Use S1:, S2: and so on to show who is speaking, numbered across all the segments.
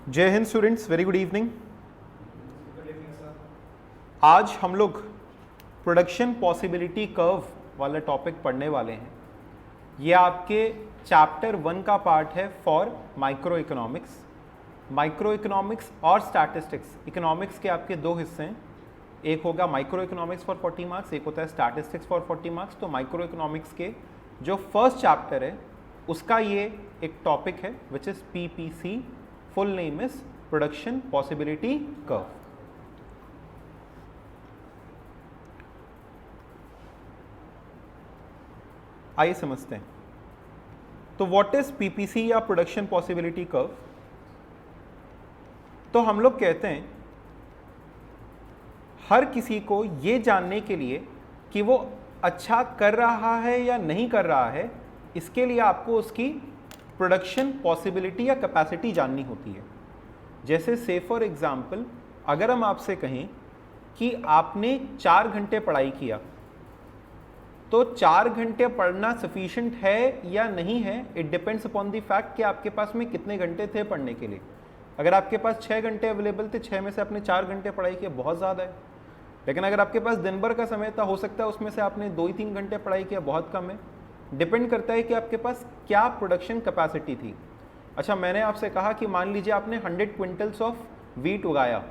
S1: जय Hind students, very good evening.
S2: Good evening sir.
S1: आज हम लोग प्रोडक्शन पॉसिबिलिटी कर्व वाला टॉपिक पढ़ने वाले हैं। ये आपके चैप्टर 1 का पार्ट है for micro economics. Micro economics और स्टैटिस्टिक्स, इकोनॉमिक्स के आपके दो हिस्से हैं, एक होगा माइक्रो इकोनॉमिक्स फॉर 40 मार्क्स, एक होता है स्टैटिस्टिक्स फॉर 40 मार्क्स। तो माइक्रो इकोनॉमिक्स के जो फर्स्ट चैप्टर है उसका ये एक टॉपिक है which is PPC, full name is production possibility curve. आइए समझते हैं। तो व्हाट इज PPC या प्रोडक्शन पॉसिबिलिटी कर्व? तो हम लोग कहते हैं हर किसी को ये जानने के लिए कि वो अच्छा कर रहा है या नहीं कर रहा है, इसके लिए आपको उसकी प्रोडक्शन पॉसिबिलिटी या कैपेसिटी जाननी होती है। जैसे से फॉर एग्जांपल अगर हम आपसे कहें कि आपने 4 घंटे पढ़ाई किया, तो 4 घंटे पढ़ना सफिशिएंट है या नहीं है, it depends upon the fact कि आपके पास में कितने घंटे थे पढ़ने के लिए। अगर आपके पास 6 घंटे अवेलेबल थे, 6 में से आपने 4 घंटे पढ़ाई किया, बहुत ज़्यादा है। लेकिन अगर आपके पास दिन भर का समय था, हो सकता है उसमें से आपने 2 ही 3 घंटे पढ़ाई किया, बहुत कम है। डिपेंड करता है कि आपके पास क्या प्रोडक्शन कैपेसिटी थी। अच्छा, मैंने आपसे कहा कि मान लीजिए आपने 100 क्विंटल्स ऑफ वीट उगाया,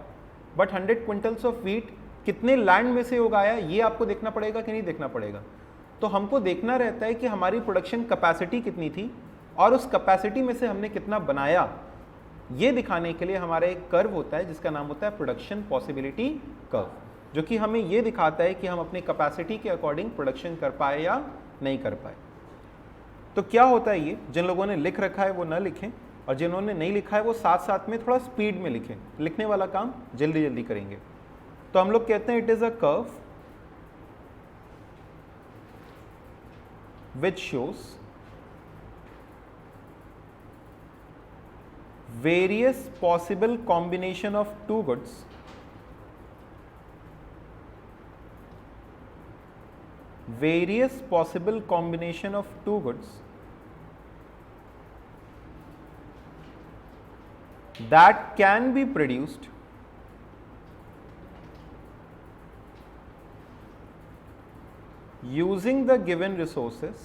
S1: बट 100 क्विंटल्स ऑफ वीट कितने लैंड में से उगाया ये आपको देखना पड़ेगा कि नहीं देखना पड़ेगा? तो हमको देखना रहता है कि हमारी प्रोडक्शन कैपेसिटी कितनी थी और उस कैपेसिटी में से हमने कितना बनाया। ये दिखाने के लिए हमारा एक कर्व होता है जिसका नाम होता है प्रोडक्शन पॉसिबिलिटी कर्व, जो कि हमें ये दिखाता है कि हम अपनी कैपेसिटी के अकॉर्डिंग प्रोडक्शन कर पाए या नहीं कर पाए। तो क्या होता है, ये जिन लोगों ने लिख रखा है वो ना लिखें, और जिन्होंने नहीं लिखा है वो साथ साथ में थोड़ा स्पीड में लिखें, लिखने वाला काम जल्दी जल्दी करेंगे। तो हम लोग कहते हैं it is a curve which shows various possible combination of two goods that can be produced using the given resources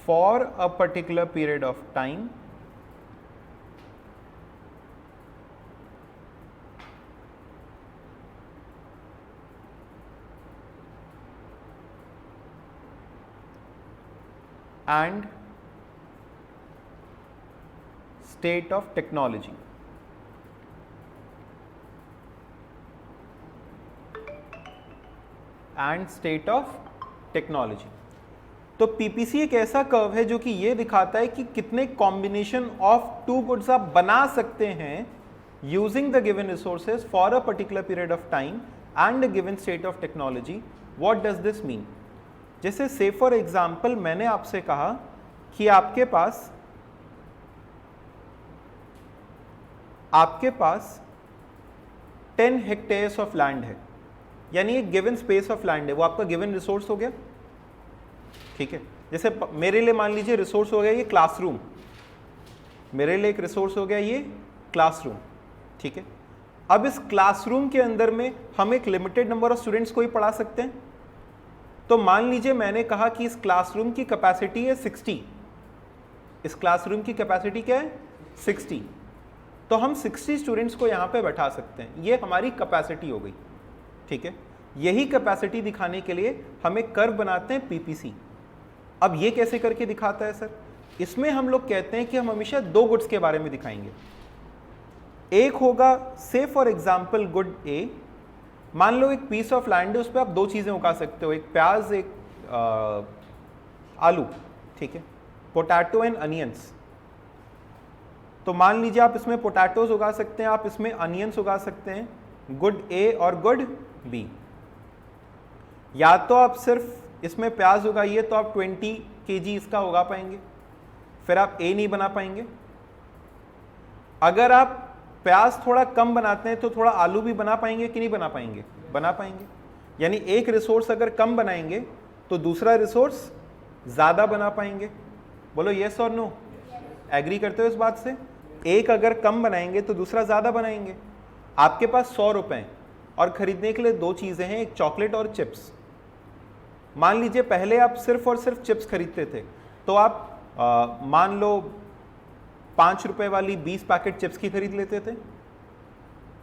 S1: for a particular period of time and state of technology. And state of technology. तो PPC एक ऐसा curve है जो कि ये दिखाता है कि कितने कॉम्बिनेशन ऑफ टू गुड्स आप बना सकते हैं using the given resources for a particular period of time and a given state of technology. What does this mean? जैसे से फॉर एग्जांपल मैंने आपसे कहा कि आपके पास 10 हेक्टेयर्स ऑफ लैंड है, यानी एक गिवन स्पेस ऑफ लैंड है, वो आपका गिवन रिसोर्स हो गया। ठीक है, जैसे मेरे लिए मान लीजिए रिसोर्स हो गया ये क्लासरूम, मेरे लिए एक रिसोर्स हो गया ये क्लासरूम। ठीक है, अब इस क्लासरूम के अंदर में हम एक लिमिटेड नंबर ऑफ स्टूडेंट्स को ही पढ़ा सकते हैं। तो मान लीजिए मैंने कहा कि इस क्लासरूम की कैपेसिटी है 60, इस क्लासरूम की कैपेसिटी क्या है 60, तो हम 60 स्टूडेंट्स को यहाँ पे बैठा सकते हैं, ये हमारी कैपेसिटी हो गई। ठीक है, यही कैपेसिटी दिखाने के लिए हम एक कर्व बनाते हैं PPC। अब ये कैसे करके दिखाता है सर? इसमें हम लोग कहते हैं कि हम हमेशा 2 गुड्स के बारे में दिखाएंगे। एक होगा से फॉर एग्जांपल गुड A, मान लो एक पीस ऑफ लैंड है, उस पर आप 2 चीजें उगा सकते हो, एक प्याज एक आलू। ठीक है, पोटैटो एंड अनियंस। तो मान लीजिए आप इसमें पोटैटोज उगा सकते हैं, आप इसमें अनियंस उगा सकते हैं, गुड A और गुड B। या तो आप सिर्फ इसमें प्याज उगाइए तो आप 20 kg इसका उगा पाएंगे, फिर आप A नहीं बना पाएंगे। अगर आप प्याज थोड़ा कम बनाते हैं तो थोड़ा आलू भी बना पाएंगे कि नहीं बना पाएंगे? बना पाएंगे। यानी एक रिसोर्स अगर कम बनाएंगे तो दूसरा रिसोर्स ज़्यादा बना पाएंगे। बोलो येस और नो, एग्री करते हो इस बात से? एक अगर कम बनाएंगे तो दूसरा ज़्यादा बनाएंगे। आपके पास 100 रुपए हैं और खरीदने के लिए दो चीज़ें हैं, एक चॉकलेट और चिप्स। मान लीजिए पहले आप सिर्फ और सिर्फ चिप्स खरीदते थे, तो आप मान लो 5 रुपए वाली 20 पैकेट चिप्स की खरीद लेते थे।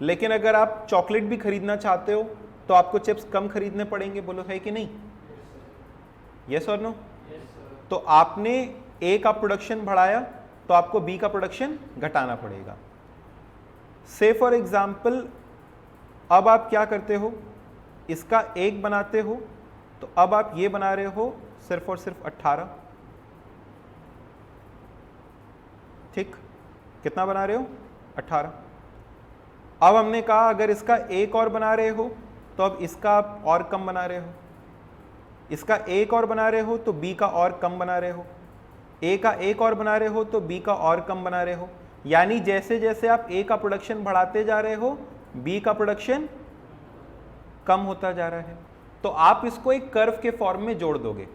S1: लेकिन अगर आप चॉकलेट भी खरीदना चाहते हो तो आपको चिप्स कम खरीदने पड़ेंगे। बोलो है कि नहीं? यस और नो? तो आपने ए का प्रोडक्शन बढ़ाया तो आपको बी का प्रोडक्शन घटाना पड़ेगा। से फॉर एग्जाम्पल अब आप क्या करते हो, इसका एक बनाते हो तो अब आप ये बना रहे हो सिर्फ और सिर्फ 18। ठीक, कितना बना रहे हो? 18। अब हमने कहा अगर इसका एक और बना रहे हो तो अब इसका आप और कम बना रहे हो, इसका एक और बना रहे हो तो बी का और कम बना रहे हो, ए का एक और बना रहे हो तो बी का और कम बना रहे हो। यानी जैसे जैसे आप ए का प्रोडक्शन बढ़ाते जा रहे हो बी का प्रोडक्शन कम होता जा रहा है। तो आप इसको एक कर्व के फॉर्म में जोड़ दोगे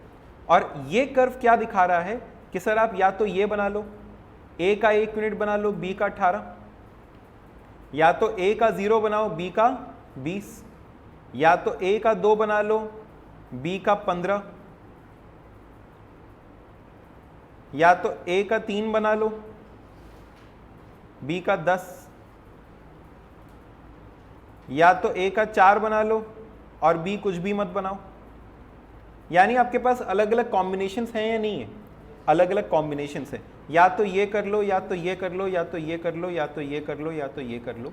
S1: और ये कर्व क्या दिखा रहा है कि सर आप या तो ये बना लो, ए का 1 यूनिट बना लो बी का 18, या तो ए का 0 बनाओ बी का 20, या तो ए का 2 बना लो बी का 15, या तो ए का 3 बना लो बी का 10, या तो ए का 4 बना लो और बी कुछ भी मत बनाओ। यानी आपके पास अलग अलग कॉम्बिनेशंस हैं या नहीं है? अलग अलग कॉम्बिनेशंस हैं। या तो ये कर लो, या तो ये कर लो, या तो ये कर लो, या तो ये कर लो, या तो ये कर लो।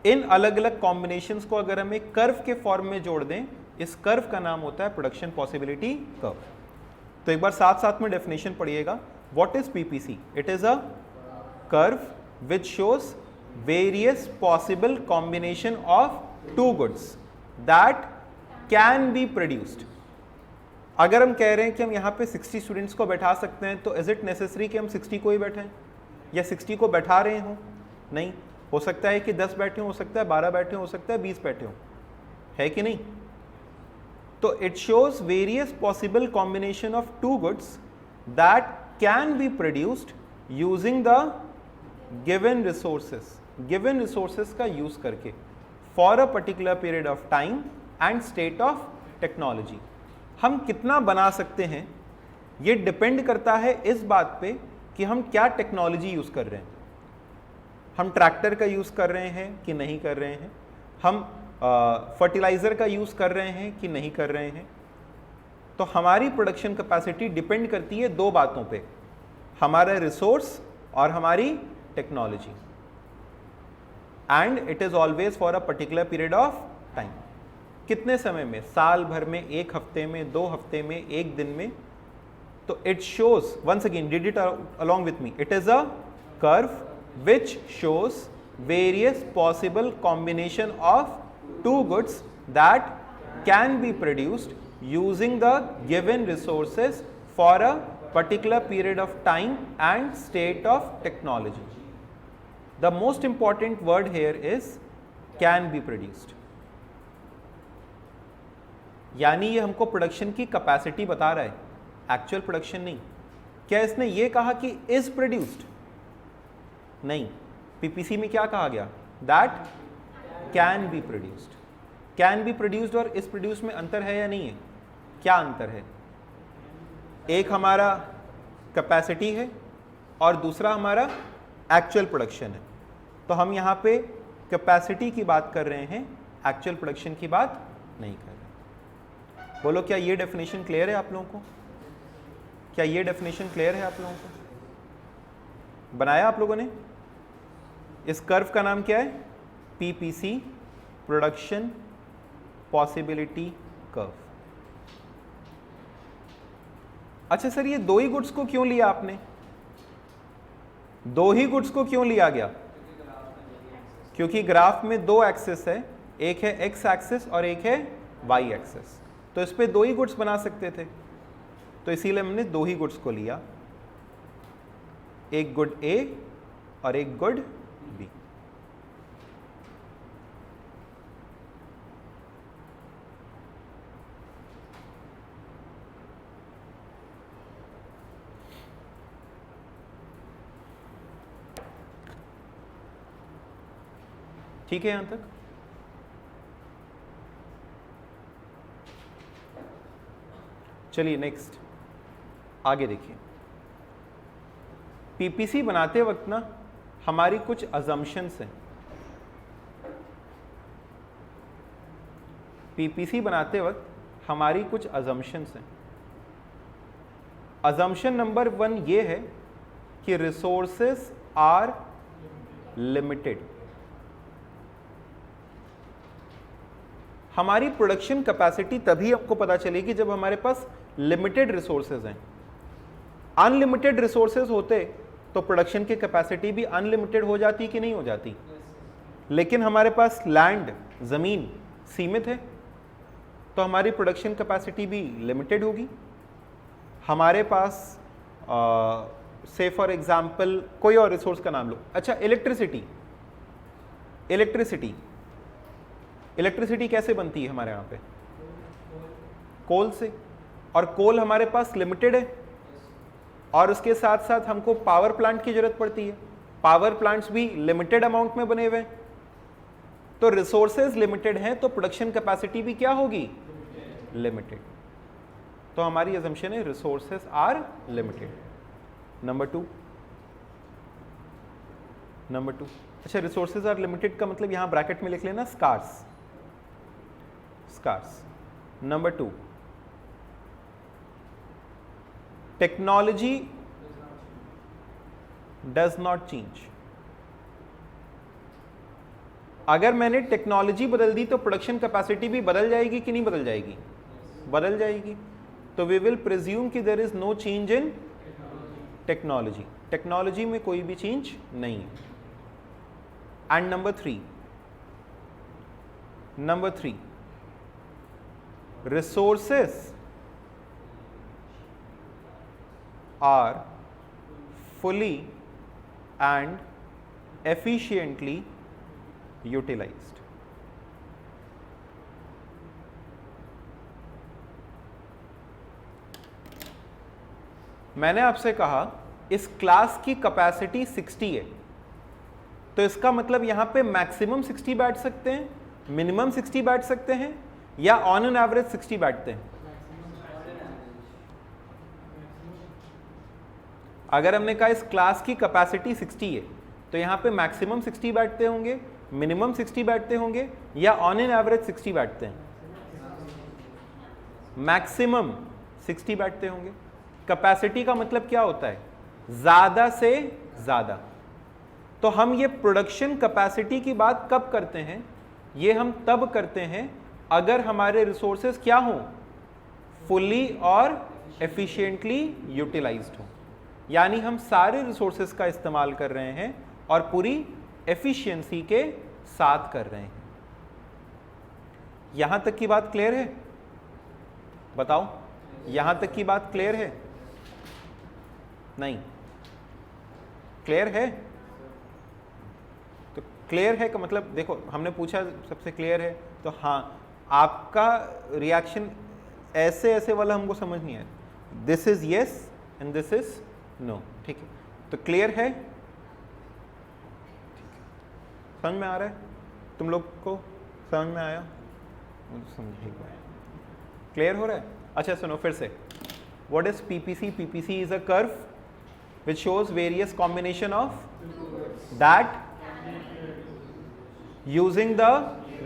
S1: इन अलग अलग कॉम्बिनेशंस को अगर हम एक कर्व के फॉर्म में जोड़ दें, इस कर्व का नाम होता है प्रोडक्शन पॉसिबिलिटी कर्व। तो एक बार साथ साथ में डेफिनेशन पढ़िएगा। What is PPC? It is a curve which shows various possible combination of two goods that can be produced. अगर हम कह रहे हैं कि हम यहाँ पे 60 स्टूडेंट्स को बैठा सकते हैं तो इज इट नेसेसरी कि हम 60 को ही बैठें या 60 को बैठा रहे हों? नहीं, हो सकता है कि 10 बैठे हो सकता है 12 बैठे हो सकता है 20 बैठे हो, है कि नहीं? तो it shows various possible combination of two goods that can be produced using the given resources. Given resources का यूज करके for a particular period of time and state of technology. हम कितना बना सकते हैं ये डिपेंड करता है इस बात पे कि हम क्या टेक्नोलॉजी यूज कर रहे हैं। हम ट्रैक्टर का यूज कर रहे हैं कि नहीं कर रहे हैं, हम फर्टिलाइजर का यूज कर रहे हैं कि नहीं कर रहे हैं। तो हमारी प्रोडक्शन कैपेसिटी डिपेंड करती है दो बातों पे, हमारा रिसोर्स और हमारी technology. And it is always for a particular period of time. कितने समय में? साल भर में, 1 हफ्ते में, 2 हफ्ते में, 1 दिन में। तो it shows, once again read it along with me, it is a curve which shows various possible combination of two goods that can be produced using the given resources for a particular period of time and state of technology. The most important word here is can be produced. यानी ये हमको production की capacity बता रहा है, actual production नहीं। क्या इसने ये कहा कि इज प्रोड्यूस्ड? नहीं। पीपीसी में क्या कहा गया? That can be produced. Can be produced और इज प्रोड्यूस्ड में अंतर है या नहीं है? क्या अंतर है? एक हमारा कैपेसिटी है और दूसरा हमारा एक्चुअल प्रोडक्शन है। तो हम यहाँ पे कैपेसिटी की बात कर रहे हैं, एक्चुअल प्रोडक्शन की बात नहीं कर रहे। बोलो क्या ये डेफिनेशन क्लियर है आप लोगों को? क्या ये डेफिनेशन क्लियर है आप लोगों को? बनाया आप लोगों ने? इस कर्व का नाम क्या है? PPC, production possibility curve. अच्छा सर, ये दो ही गुड्स को क्यों लिया आपने? दो ही गुड्स को क्यों लिया गया? क्योंकि ग्राफ में दो एक्सिस है, एक है एक्स एक्सिस और एक है वाई एक्सिस। तो इस पे दो ही गुड्स बना सकते थे, तो इसीलिए हमने दो ही गुड्स को लिया, एक गुड ए और एक गुड बी। ठीक है यहां तक? चलिए नेक्स्ट आगे देखिए। पीपीसी बनाते वक्त ना हमारी कुछ अजम्पशंस हैं। पीपीसी बनाते वक्त हमारी कुछ अजम्पशंस हैं। अजम्पशन नंबर 1 ये है कि रिसोर्सेस आर लिमिटेड। हमारी प्रोडक्शन कैपेसिटी तभी आपको पता चलेगी जब हमारे पास लिमिटेड रिसोर्सेज हैं। अनलिमिटेड रिसोर्सेज होते तो प्रोडक्शन की कैपेसिटी भी अनलिमिटेड हो जाती कि नहीं हो जाती? लेकिन हमारे पास लैंड, ज़मीन सीमित है तो हमारी प्रोडक्शन कैपेसिटी भी लिमिटेड होगी। हमारे पास से फॉर एग्जांपल कोई और रिसोर्स का नाम लो। अच्छा, इलेक्ट्रिसिटी। इलेक्ट्रिसिटी कैसे बनती है हमारे यहाँ पे? कोल से। और कोल हमारे पास लिमिटेड है और उसके साथ साथ हमको पावर प्लांट की जरूरत पड़ती है। पावर प्लांट्स भी लिमिटेड अमाउंट में बने हुए हैं। तो रिसोर्सेज लिमिटेड हैं तो प्रोडक्शन कैपेसिटी भी क्या होगी? लिमिटेड। तो हमारी अजम्पशन है resources are limited. Number two. अच्छा, रिसोर्सेज आर लिमिटेड का मतलब यहां ब्रैकेट में लिख लेना scarce. Number 2, technology does not change. अगर मैंने टेक्नोलॉजी बदल दी तो प्रोडक्शन कैपेसिटी भी बदल जाएगी कि नहीं बदल जाएगी? बदल जाएगी। तो वी विल प्रिज्यूम कि there is no change in technology. Technology में कोई भी चेंज नहीं है। And number three, resources are fully and efficiently utilized. मैंने आपसे कहा इस क्लास की कैपेसिटी 60 है तो इसका मतलब यहां पे मैक्सिमम 60 बैठ सकते हैं, मिनिमम 60 बैठ सकते हैं या ऑन एन एवरेज 60 बैठते हैं? अगर हमने कहा इस क्लास की कैपेसिटी 60 है तो यहां पे मैक्सिमम 60 बैठते होंगे, मिनिमम 60 बैठते होंगे या ऑन एन एवरेज 60 बैठते हैं? मैक्सिमम 60 बैठते होंगे। कैपेसिटी का मतलब क्या होता है? ज्यादा से ज्यादा। तो हम ये प्रोडक्शन कैपेसिटी की बात कब करते हैं? ये हम तब करते हैं अगर हमारे रिसोर्सेज क्या हों? फुल्ली और एफिशिएंटली यूटिलाइज्ड हो। यानी हम सारे रिसोर्सेज का इस्तेमाल कर रहे हैं और पूरी एफिशिएंसी के साथ कर रहे हैं। यहां तक की बात क्लियर है? बताओ, यहां तक की बात क्लियर है? नहीं क्लियर है? तो क्लियर है का मतलब देखो, हमने पूछा सबसे क्लियर है तो हाँ, आपका रिएक्शन ऐसे ऐसे वाला हमको समझ नहीं आया। This is yes and this is no. ठीक है, तो क्लियर है? समझ में आ रहा है? तुम लोग को समझ में आया? मुझे समझ नहीं पाया। क्लियर हो रहा है? अच्छा सुनो फिर से। What is PPC? PPC is a curve which shows various combination of that using the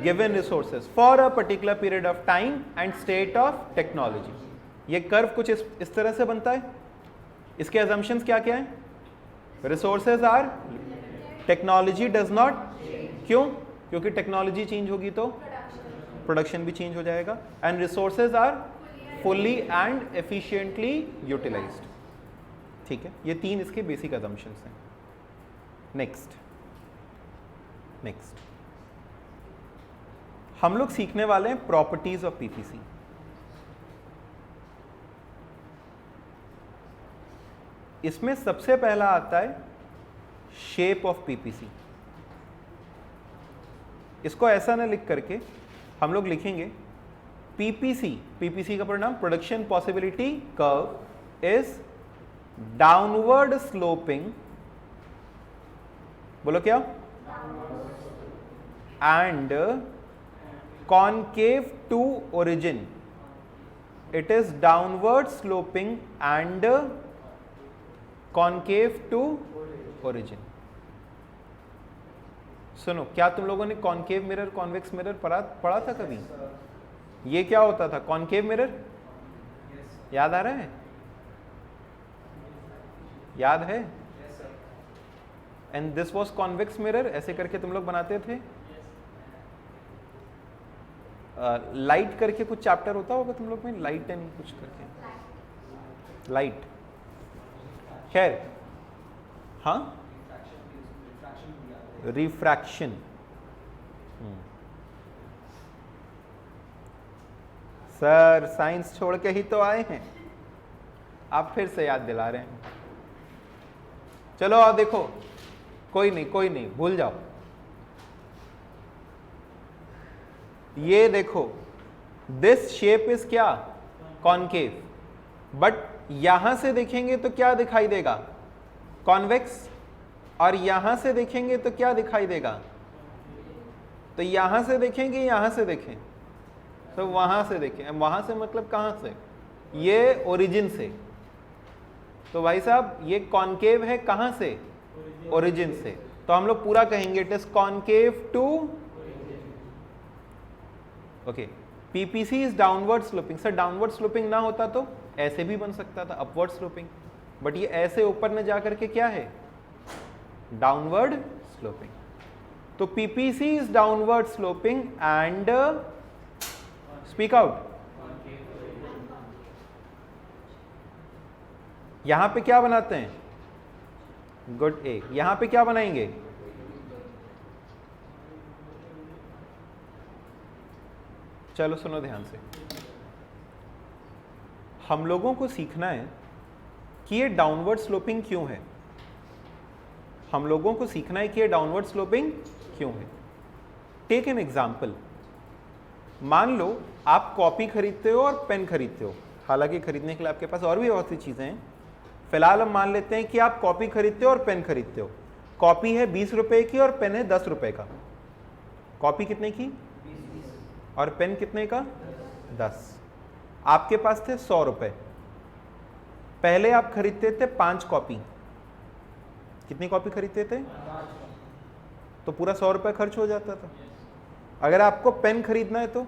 S1: given resources for a particular period of time and state of technology. ये कर्व कुछ इस तरह से बनता है। इसके assumptions क्या क्या हैं? Resources are, technology does not, क्यों? क्योंकि टेक्नोलॉजी चेंज होगी तो प्रोडक्शन भी चेंज हो जाएगा। And resources are fully and efficiently utilised. ठीक है, ये तीन इसके बेसिक assumptions हैं। नेक्स्ट हम लोग सीखने वाले हैं प्रॉपर्टीज ऑफ पीपीसी। इसमें सबसे पहला आता है शेप ऑफ पीपीसी। इसको ऐसा ना लिख करके हम लोग लिखेंगे पीपीसी का परिणाम production possibility curve is downward sloping. बोलो क्या? and concave to origin. It is downward sloping and concave to origin. सुनो, क्या तुम लोगों ने कॉन्केव मिरर कॉन्वेक्स मिरर पढ़ा था कभी? ये क्या होता था? कॉन्केव मिरर याद आ रहा है? याद है? And this was convex mirror, ऐसे करके तुम लोग बनाते थे। लाइट करके कुछ चैप्टर होता होगा तुम लोग में, लाइट एंड कुछ करके, लाइट, खैर, हाँ, रिफ्रैक्शन। सर साइंस छोड़ के ही तो आए हैं, आप फिर से याद दिला रहे हैं। चलो आओ देखो, कोई नहीं, भूल जाओ। ये देखो, दिस शेप इज क्या? कॉन्केव। बट यहां से देखेंगे तो क्या दिखाई देगा? कॉन्वेक्स। और यहां से देखेंगे तो क्या दिखाई देगा? तो यहां से देखेंगे, यहां से देखें तो वहां से देखें। वहां से मतलब कहां से? ये ओरिजिन से। तो भाई साहब ये कॉन्केव है कहां से? ओरिजिन से। तो हम लोग पूरा कहेंगे it is concave to, okay. PPC is downward sloping. Sir downward sloping ना होता तो ऐसे भी बन सकता था, अपवर्ड स्लोपिंग, बट ये ऐसे ऊपर न जाकर के क्या है? Downward sloping. तो PPC is downward sloping and speak out. यहां पे क्या बनाते हैं? Good A. यहां पे क्या बनाएंगे? चलो सुनो ध्यान से, हम लोगों को सीखना है कि ये डाउनवर्ड स्लोपिंग क्यों है। हम लोगों को सीखना है कि ये डाउनवर्ड स्लोपिंग क्यों है। Take an example. मान लो आप कॉपी खरीदते हो और पेन खरीदते हो, हालांकि खरीदने के लिए आपके पास और भी बहुत सी चीजें हैं। फिलहाल हम मान लेते हैं कि आप कॉपी खरीदते हो और पेन खरीदते हो। कॉपी है 20 रुपए की और पेन है 10 रुपए का। कॉपी कितने की? और पेन कितने का? 10। आपके पास थे 100 रुपए। पहले आप खरीदते थे 5 कॉपी। कितनी कॉपी खरीदते थे? तो पूरा 100 रुपए खर्च हो जाता था। अगर आपको पेन खरीदना है तो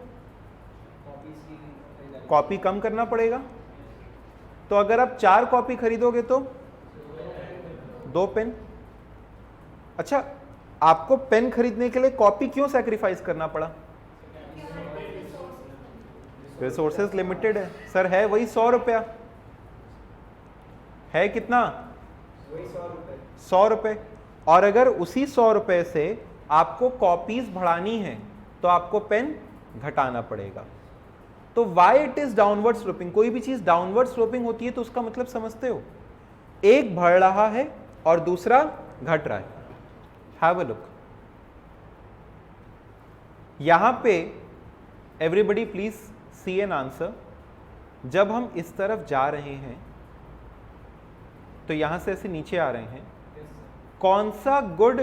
S1: कॉपी कम करना पड़ेगा। तो अगर आप 4 कॉपी खरीदोगे तो 2 पेन। अच्छा, आपको पेन खरीदने के लिए कॉपी क्यों सैक्रिफाइस करना पड़ा? रिसोर्सेज लिमिटेड है। सर है वही 100 रुपया, है कितना?
S2: वही 100 रुपए।
S1: 100 रुपए। और अगर उसी 100 रुपए से आपको कॉपीज बढ़ानी है तो आपको पेन घटाना पड़ेगा। तो why it is downward sloping? कोई भी चीज डाउनवर्ड स्लोपिंग होती है तो उसका मतलब समझते हो, एक बढ़ रहा है और दूसरा घट रहा है। Have a look. यहां पे everybody please see an answer. जब हम इस तरफ जा रहे हैं तो यहां से ऐसे नीचे आ रहे हैं, कौन सा गुड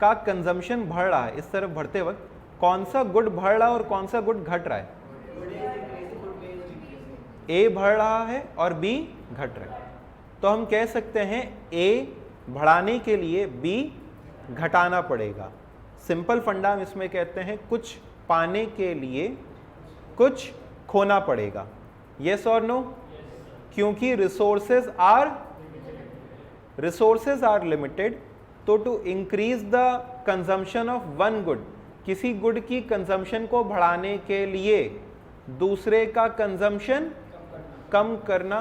S1: का कंजम्पशन बढ़ रहा है? इस तरफ बढ़ते वक्त कौन सा गुड बढ़ रहा है और कौन सा गुड घट रहा है? ए बढ़ रहा है और बी घट रहा है। तो हम कह सकते हैं ए बढ़ाने के लिए बी घटाना पड़ेगा। सिंपल फंडा हम इसमें कहते हैं कुछ पाने के लिए कुछ खोना पड़ेगा। यस और नो? क्योंकि रिसोर्सेज आर लिमिटेड। तो to increase the consumption of one good, किसी गुड की कंजम्पशन को बढ़ाने के लिए दूसरे का कंजम्पशन कम करना।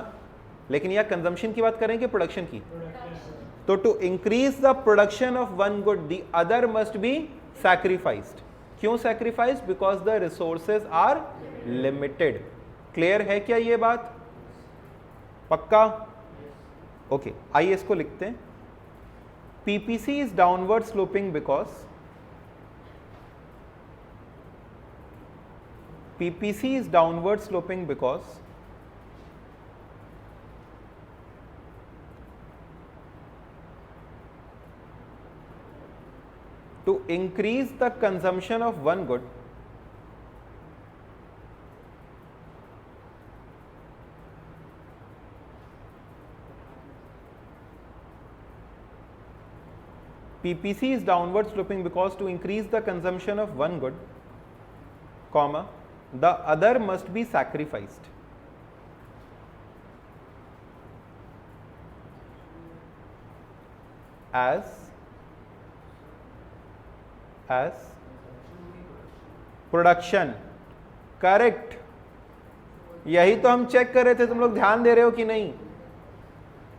S1: लेकिन यह कंजम्पशन की बात करें कि प्रोडक्शन की? तो to increase the production of one good the other must be sacrificed. क्यों sacrificed? Because the resources are limited. Clear है क्या ये बात? पक्का? ओके, आइए इसको लिखते हैं। PPC is downward sloping because PPC is downward sloping because to increase the consumption of one good PPC is downward sloping because to increase the consumption of one good, comma, the other must be sacrificed. As production. Correct. यही तो हम check कर रहे थे, तुम लोग ध्यान दे रहे हो कि नहीं?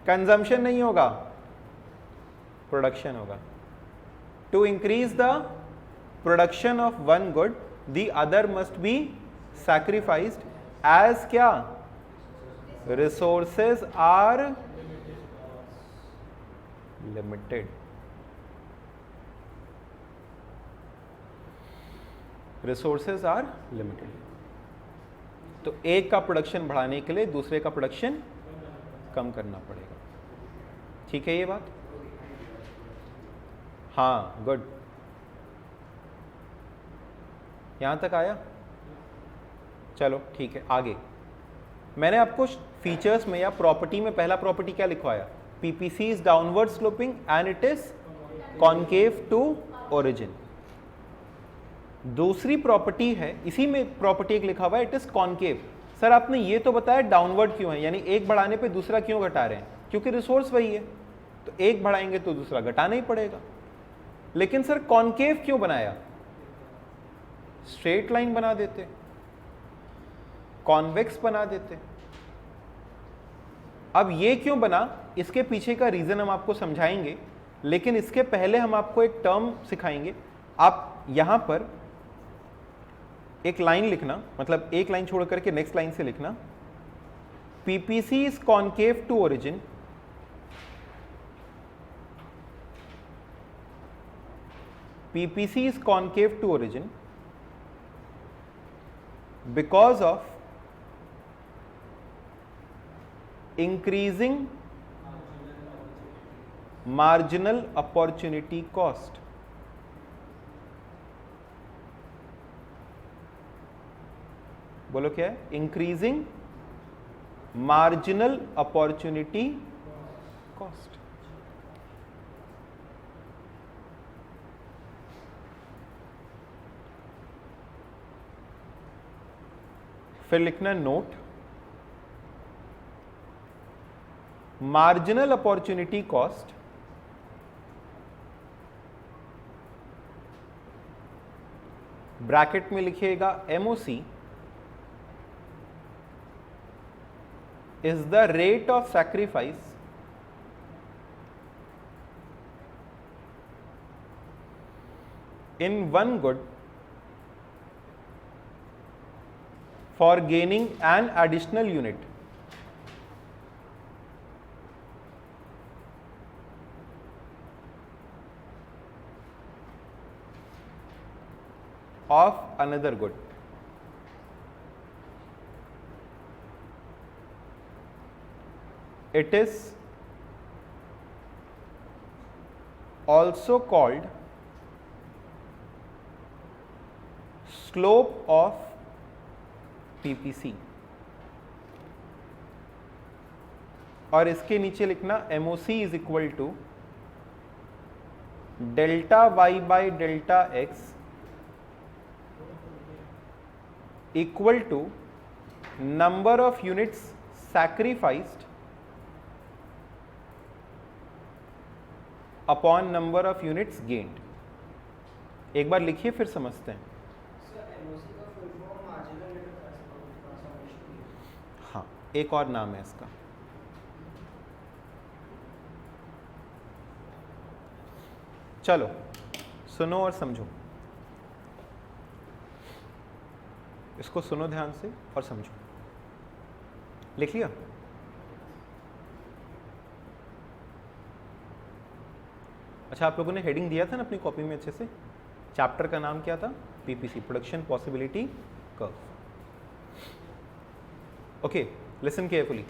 S1: कंजम्पशन नहीं होगा, प्रोडक्शन होगा. To increase the production of one good the other must be sacrificed as क्या? Resources are limited. Resources are limited. तो एक का प्रोडक्शन बढ़ाने के लिए दूसरे का प्रोडक्शन कम करना पड़ेगा. ठीक है ये बात? हाँ, गुड. यहां तक आया? चलो ठीक है, आगे. मैंने आपको फीचर्स में या प्रॉपर्टी में पहला प्रॉपर्टी क्या लिखवाया? PPC is downward sloping and it is concave to origin. दूसरी प्रॉपर्टी है, इसी में प्रॉपर्टी एक लिखा हुआ है, इट इज कॉन्केव. सर आपने ये तो बताया डाउनवर्ड क्यों है, यानी एक बढ़ाने पे दूसरा क्यों घटा रहे हैं? क्योंकि रिसोर्स वही है, तो एक बढ़ाएंगे तो दूसरा घटाना ही पड़ेगा. लेकिन सर कॉन्केव क्यों बनाया? स्ट्रेट लाइन बना देते, कॉन्वेक्स बना देते. अब ये क्यों बना, इसके पीछे का रीजन हम आपको समझाएंगे, लेकिन इसके पहले हम आपको एक टर्म सिखाएंगे. आप यहां पर एक लाइन लिखना, मतलब एक लाइन छोड़ करके नेक्स्ट लाइन से लिखना, PPC is concave to origin PPC is concave to origin because of increasing marginal opportunity cost. बोलो क्या है? Increasing marginal opportunity cost. फिर लिखना note, marginal opportunity cost bracket में लिखिएगा MOC is the rate of sacrifice in one good for gaining an additional unit of another good. It is also called slope of PPC. और इसके नीचे लिखना MOC is equal to delta Y by delta X equal to number of units sacrificed upon number of units gained. एक बार लिखिए फिर समझते हैं. हाँ, एक और नाम है इसका. चलो सुनो और समझो, इसको सुनो ध्यान से और समझो. लिख लिया? अच्छा, आप लोगों ने हेडिंग दिया था ना अपनी कॉपी में अच्छे से. चैप्टर का नाम क्या था? PPC, production possibility curve. Okay, listen carefully.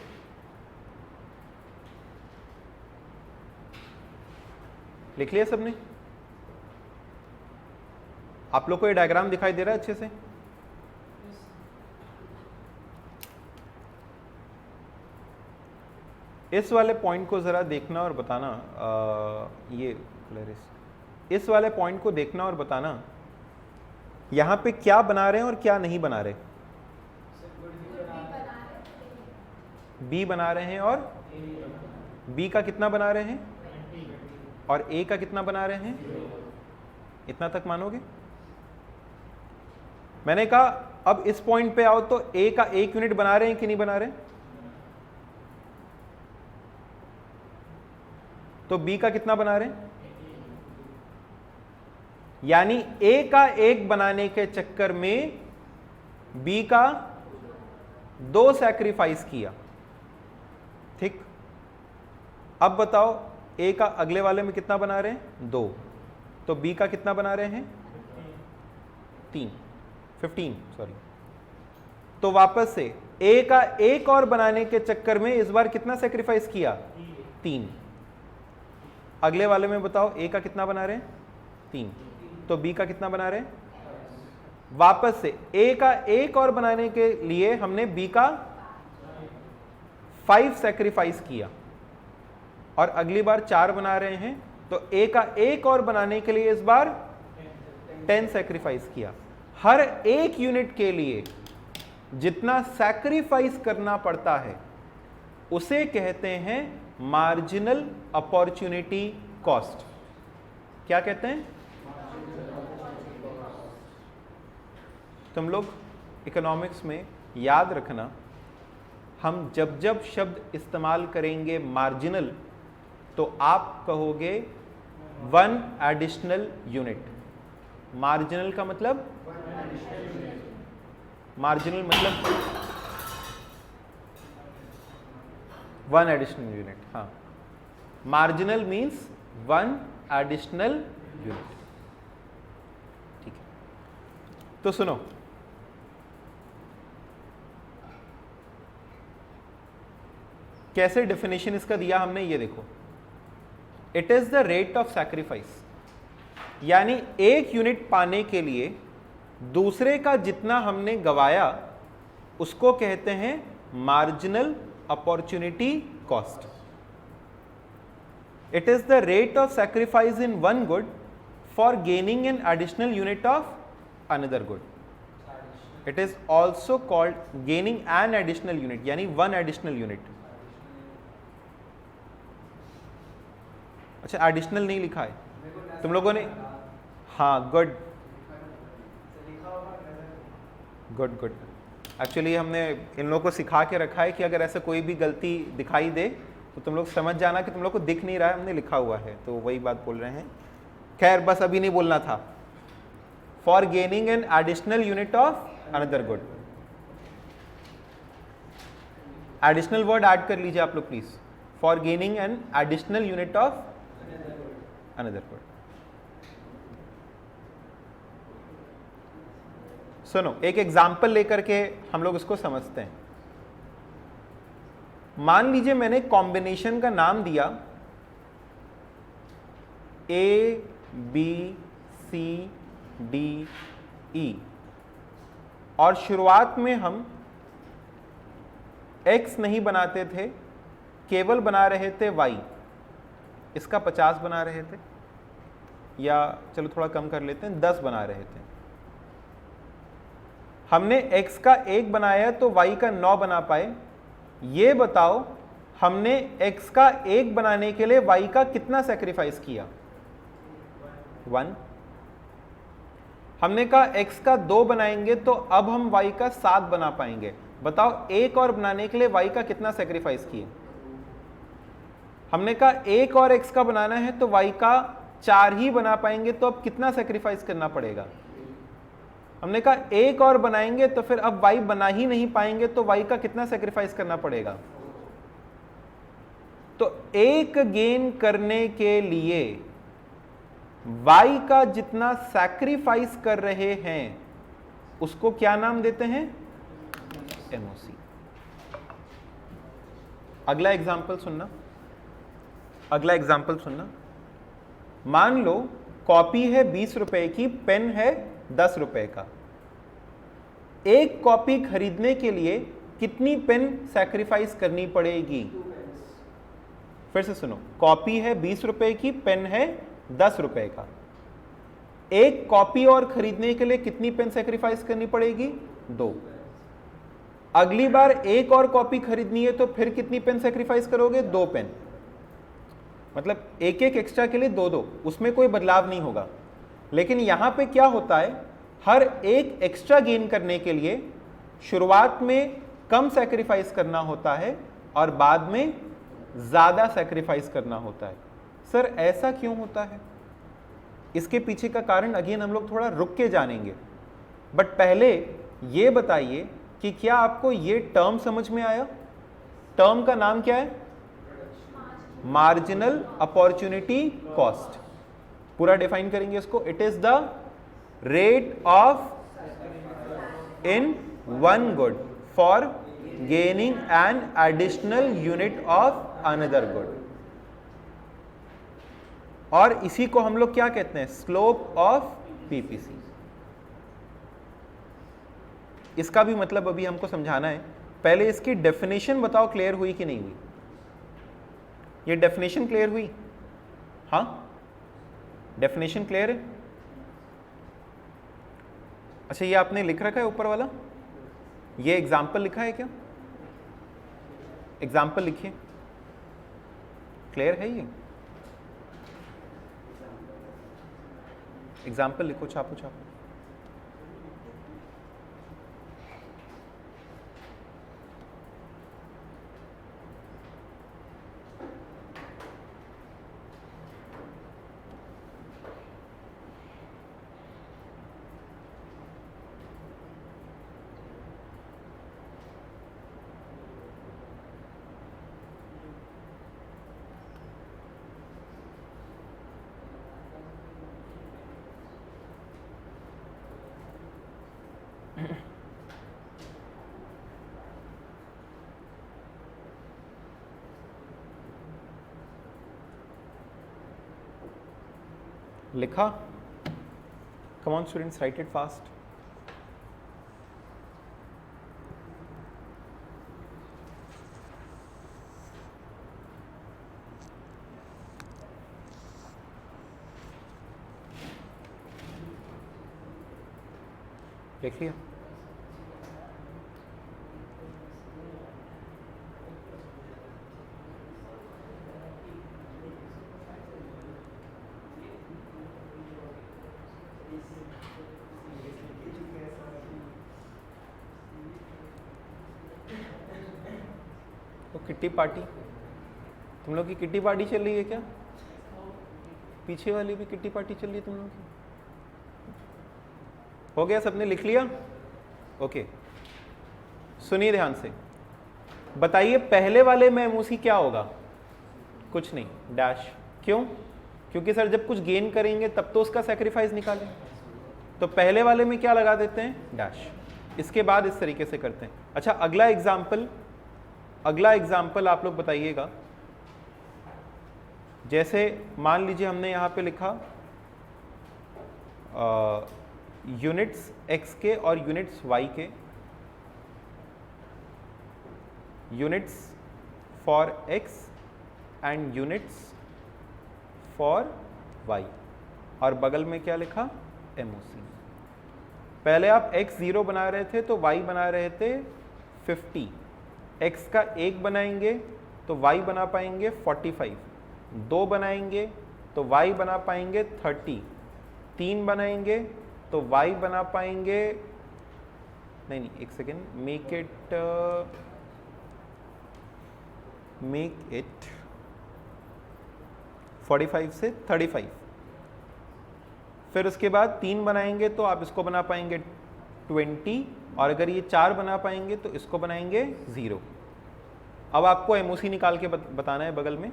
S1: लिख लिया सबने? आप लोग को ये डायग्राम दिखाई दे रहा है अच्छे से? इस वाले पॉइंट को जरा देखना और बताना, ये इस वाले पॉइंट को देखना और बताना यहां पे क्या बना रहे हैं और क्या नहीं बना रहे। बी बना रहे हैं और बी का कितना बना रहे हैं और ए का कितना बना रहे हैं, इतना तक मानोगे? मैंने कहा अब इस पॉइंट पे आओ तो ए का 1 यूनिट बना रहे हैं कि नहीं बना रहे? तो बी का कितना बना रहे हैं? यानी ए का 1 बनाने के चक्कर में बी का 2 सैक्रिफाइस किया। ठीक, अब बताओ ए का अगले वाले में कितना बना रहे हैं? 2। तो बी का कितना बना रहे हैं? 15 सॉरी। तो वापस से ए का 1 और बनाने के चक्कर में इस बार कितना सैक्रिफाइस किया? 3। अगले वाले में बताओ ए का कितना बना रहे हैं? 3। तो बी का कितना बना रहे हैं? वापस से ए का 1 और बनाने के लिए हमने बी का 5 सैक्रिफाइस किया और अगली बार 4 बना रहे हैं। तो ए का 1 और बनाने के लिए इस बार 10 सैक्रिफाइस किया। हर एक यूनिट के लिए जितना सैक्रिफाइस करना पड़ता है उसे कहते हैं मार्जिनल अपॉर्चुनिटी कॉस्ट। क्या कहते हैं? तुम लोग इकोनॉमिक्स में याद रखना, हम जब जब शब्द इस्तेमाल करेंगे मार्जिनल तो आप कहोगे 1 एडिशनल यूनिट। मार्जिनल का मतलब, मार्जिनल मतलब 1 एडिशनल यूनिट। हाँ, मार्जिनल मीन्स 1 एडिशनल यूनिट। ठीक है, तो सुनो, कैसे डेफिनेशन इसका दिया हमने, ये देखो। It is the rate of sacrifice, यानी 1 यूनिट पाने के लिए दूसरे का जितना हमने गवाया उसको कहते हैं marginal opportunity cost. It is the rate of sacrifice in one good for gaining an additional unit of another good. It is also called gaining an additional unit, यानी 1 एडिशनल यूनिट। अच्छा, एडिशनल नहीं लिखा है तुम लोगों ने? हाँ, good good good. Actually हमने इन लोगों को सिखा के रखा है कि अगर ऐसे कोई भी गलती दिखाई दे तो तुम लोग समझ जाना कि तुम लोग को दिख नहीं रहा है, हमने लिखा हुआ है, तो वही बात बोल रहे हैं। खैर, बस अभी नहीं बोलना था। For gaining an additional unit of another good. Additional word add कर लीजिए आप लोग please. For gaining an additional unit of another good. सुनो, एक एग्जाम्पल लेकर के हम लोग इसको समझते हैं। मान लीजिए मैंने कॉम्बिनेशन का नाम दिया A B C D E और शुरुआत में हम x नहीं बनाते थे, केवल बना रहे थे y। इसका 50 बना रहे थे, या चलो थोड़ा कम कर लेते हैं, 10 बना रहे थे। हमने x का 1 बनाया तो y का 9 बना पाए। ये बताओ हमने x का 1 बनाने के लिए y का कितना सैक्रिफाइस किया? 1। हमने कहा x का 2 बनाएंगे तो अब हम y का 7 बना पाएंगे। बताओ 1 और बनाने के लिए y का कितना सैक्रिफाइस किए? हमने कहा 1 और x का बनाना है तो y का 4 ही बना पाएंगे, तो अब कितना सैक्रिफाइस करना पड़ेगा? हमने कहा 1 और बनाएंगे तो फिर अब y बना ही नहीं पाएंगे, तो y का कितना सैक्रिफाइस करना पड़ेगा? तो 1 गेन करने के लिए y का जितना सैक्रिफाइस कर रहे हैं उसको क्या नाम देते हैं? MOC। अगला एग्जाम्पल सुनना, अगला एग्जाम्पल सुनना। मान लो कॉपी है 20 रुपए की, पेन है 10 रुपए का। एक कॉपी खरीदने के लिए कितनी पेन सैक्रिफाइस करनी पड़ेगी?
S2: 2 pence.
S1: फिर से सुनो, कॉपी है 20 रुपए की, पेन है 10 रुपए का। एक कॉपी और खरीदने के लिए कितनी पेन सैक्रिफाइस करनी पड़ेगी? 2। अगली बार एक और कॉपी खरीदनी है तो फिर कितनी पेन सैक्रिफाइस करोगे? 2 पेन। मतलब एक एक एक्स्ट्रा के लिए 2-2, उसमें कोई बदलाव नहीं होगा। लेकिन यहां पे क्या होता है, हर एक एक्स्ट्रा गेन करने के लिए शुरुआत में कम सैक्रिफाइस करना होता है और बाद में ज्यादा सैक्रिफाइस करना होता है। सर ऐसा क्यों होता है? इसके पीछे का कारण अगेन हम लोग थोड़ा रुक के जानेंगे, बट पहले ये बताइए कि क्या आपको ये टर्म समझ में आया? टर्म का नाम क्या है? Marginal opportunity cost. पूरा डिफाइन करेंगे इसको। It is the rate of in one good for gaining an additional unit of another good, और इसी को हम लोग क्या कहते हैं? Slope of PPC. इसका भी मतलब अभी हमको समझाना है। पहले इसकी डेफिनेशन बताओ, क्लियर हुई कि नहीं हुई? ये डेफिनेशन क्लियर हुई? हाँ, डेफिनेशन क्लियर है? अच्छा, ये आपने लिख रखा है ऊपर वाला? ये एग्जाम्पल लिखा है क्या? एग्जाम्पल लिखिए। क्लियर है ये? एग्जाम्पल लिखो, छापो छापो। लिखा? Come on students, right it fast. लिख लिया? तो किट्टी पार्टी, तुम लोग की किट्टी पार्टी चल रही है क्या? पीछे वाली भी किट्टी पार्टी चल रही है तुम लोग की? हो गया? सबने लिख लिया? ओके, सुनिए ध्यान से। बताइए पहले वाले में एमओसी क्या होगा? कुछ नहीं, डैश। क्यों? क्योंकि सर जब कुछ गेन करेंगे तब तो उसका सैक्रिफाइस निकालें, तो पहले वाले में क्या लगा देते हैं? डैश। इसके बाद इस तरीके से करते हैं। अच्छा, अगला एग्जाम्पल आप लोग बताइएगा। जैसे मान लीजिए हमने यहां पे लिखा यूनिट्स x के और यूनिट्स y के, units for x and units for y, और बगल में क्या लिखा? एमओसी। पहले आप x 0 बना रहे थे तो y बना रहे थे 50, x का 1 बनाएंगे तो y बना पाएंगे 45, 2 बनाएंगे तो y बना पाएंगे 30, 3 बनाएंगे तो y बना पाएंगे, नहीं एक सेकेंड, मेक इट 45 से 35। फिर उसके बाद 3 बनाएंगे तो आप इसको बना पाएंगे 20, और अगर ये 4 बना पाएंगे तो इसको बनाएंगे 0। अब आपको एमओसी निकाल के बताना है बगल में।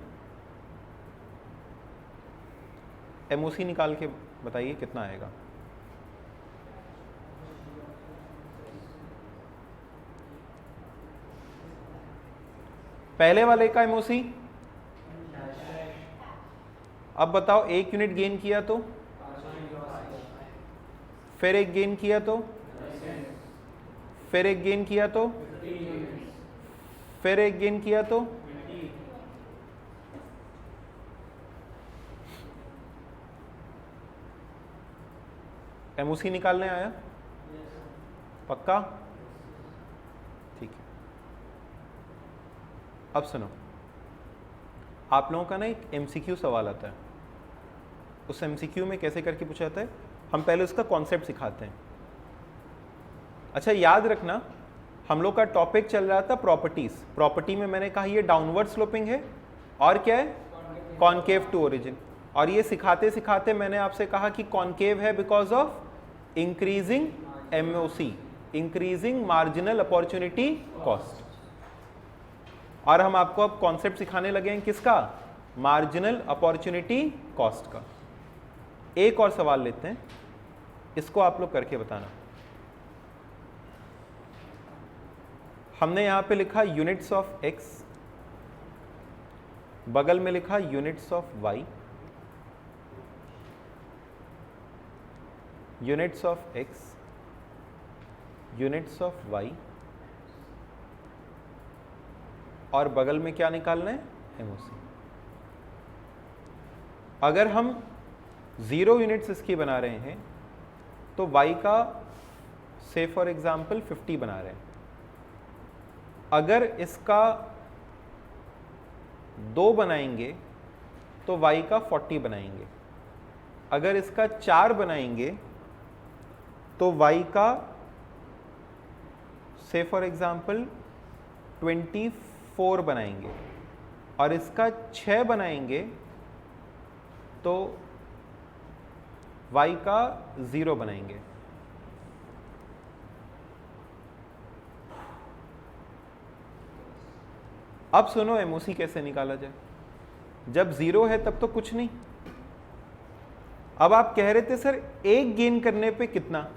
S1: एमओसी निकाल के बताइए कितना आएगा। पहले वाले का एमओसी, अब बताओ 1 यूनिट गेन किया तो फिर एक गेन किया तो, फिर एक गेन किया तो, फिर एक गेन किया तो, एमओसी निकालने आया? पक्का? ठीक है। अब सुनो, आप लोगों का ना एक एमसीक्यू सवाल आता है। उस एमसीक्यू में कैसे करके पूछा जाता है, हम पहले उसका कॉन्सेप्ट सिखाते हैं। अच्छा याद रखना, हम लोग का टॉपिक चल रहा था प्रॉपर्टीज। प्रॉपर्टी में मैंने कहा ये डाउनवर्ड स्लोपिंग है और क्या है, कॉनकेव टू ओरिजिन। और ये सिखाते सिखाते मैंने आपसे कहा कि कॉनकेव है because of increasing MOC, increasing marginal opportunity cost. और हम आपको अब कॉन्सेप्ट सिखाने लगे हैं किसका, मार्जिनल अपॉर्चुनिटी कॉस्ट का। एक और सवाल लेते हैं, इसको आप लोग करके बताना। हमने यहां पे लिखा यूनिट्स ऑफ एक्स, बगल में लिखा units of Y, units of X, units of Y, और बगल में क्या निकालना है, एमओसी। अगर हम 0 यूनिट्स इसकी बना रहे हैं तो y का से फॉर एग्जाम्पल 50 बना रहे हैं। अगर इसका 2 बनाएंगे तो y का 40 बनाएंगे। अगर इसका 4 बनाएंगे तो y का से फॉर एग्जाम्पल 24 बनाएंगे। और इसका 6 बनाएंगे तो y का 0 बनाएंगे। अब सुनो एमओसी कैसे निकाला जाए। जब 0 है तब तो कुछ नहीं। अब आप कह रहे थे सर एक गेन करने पे कितना,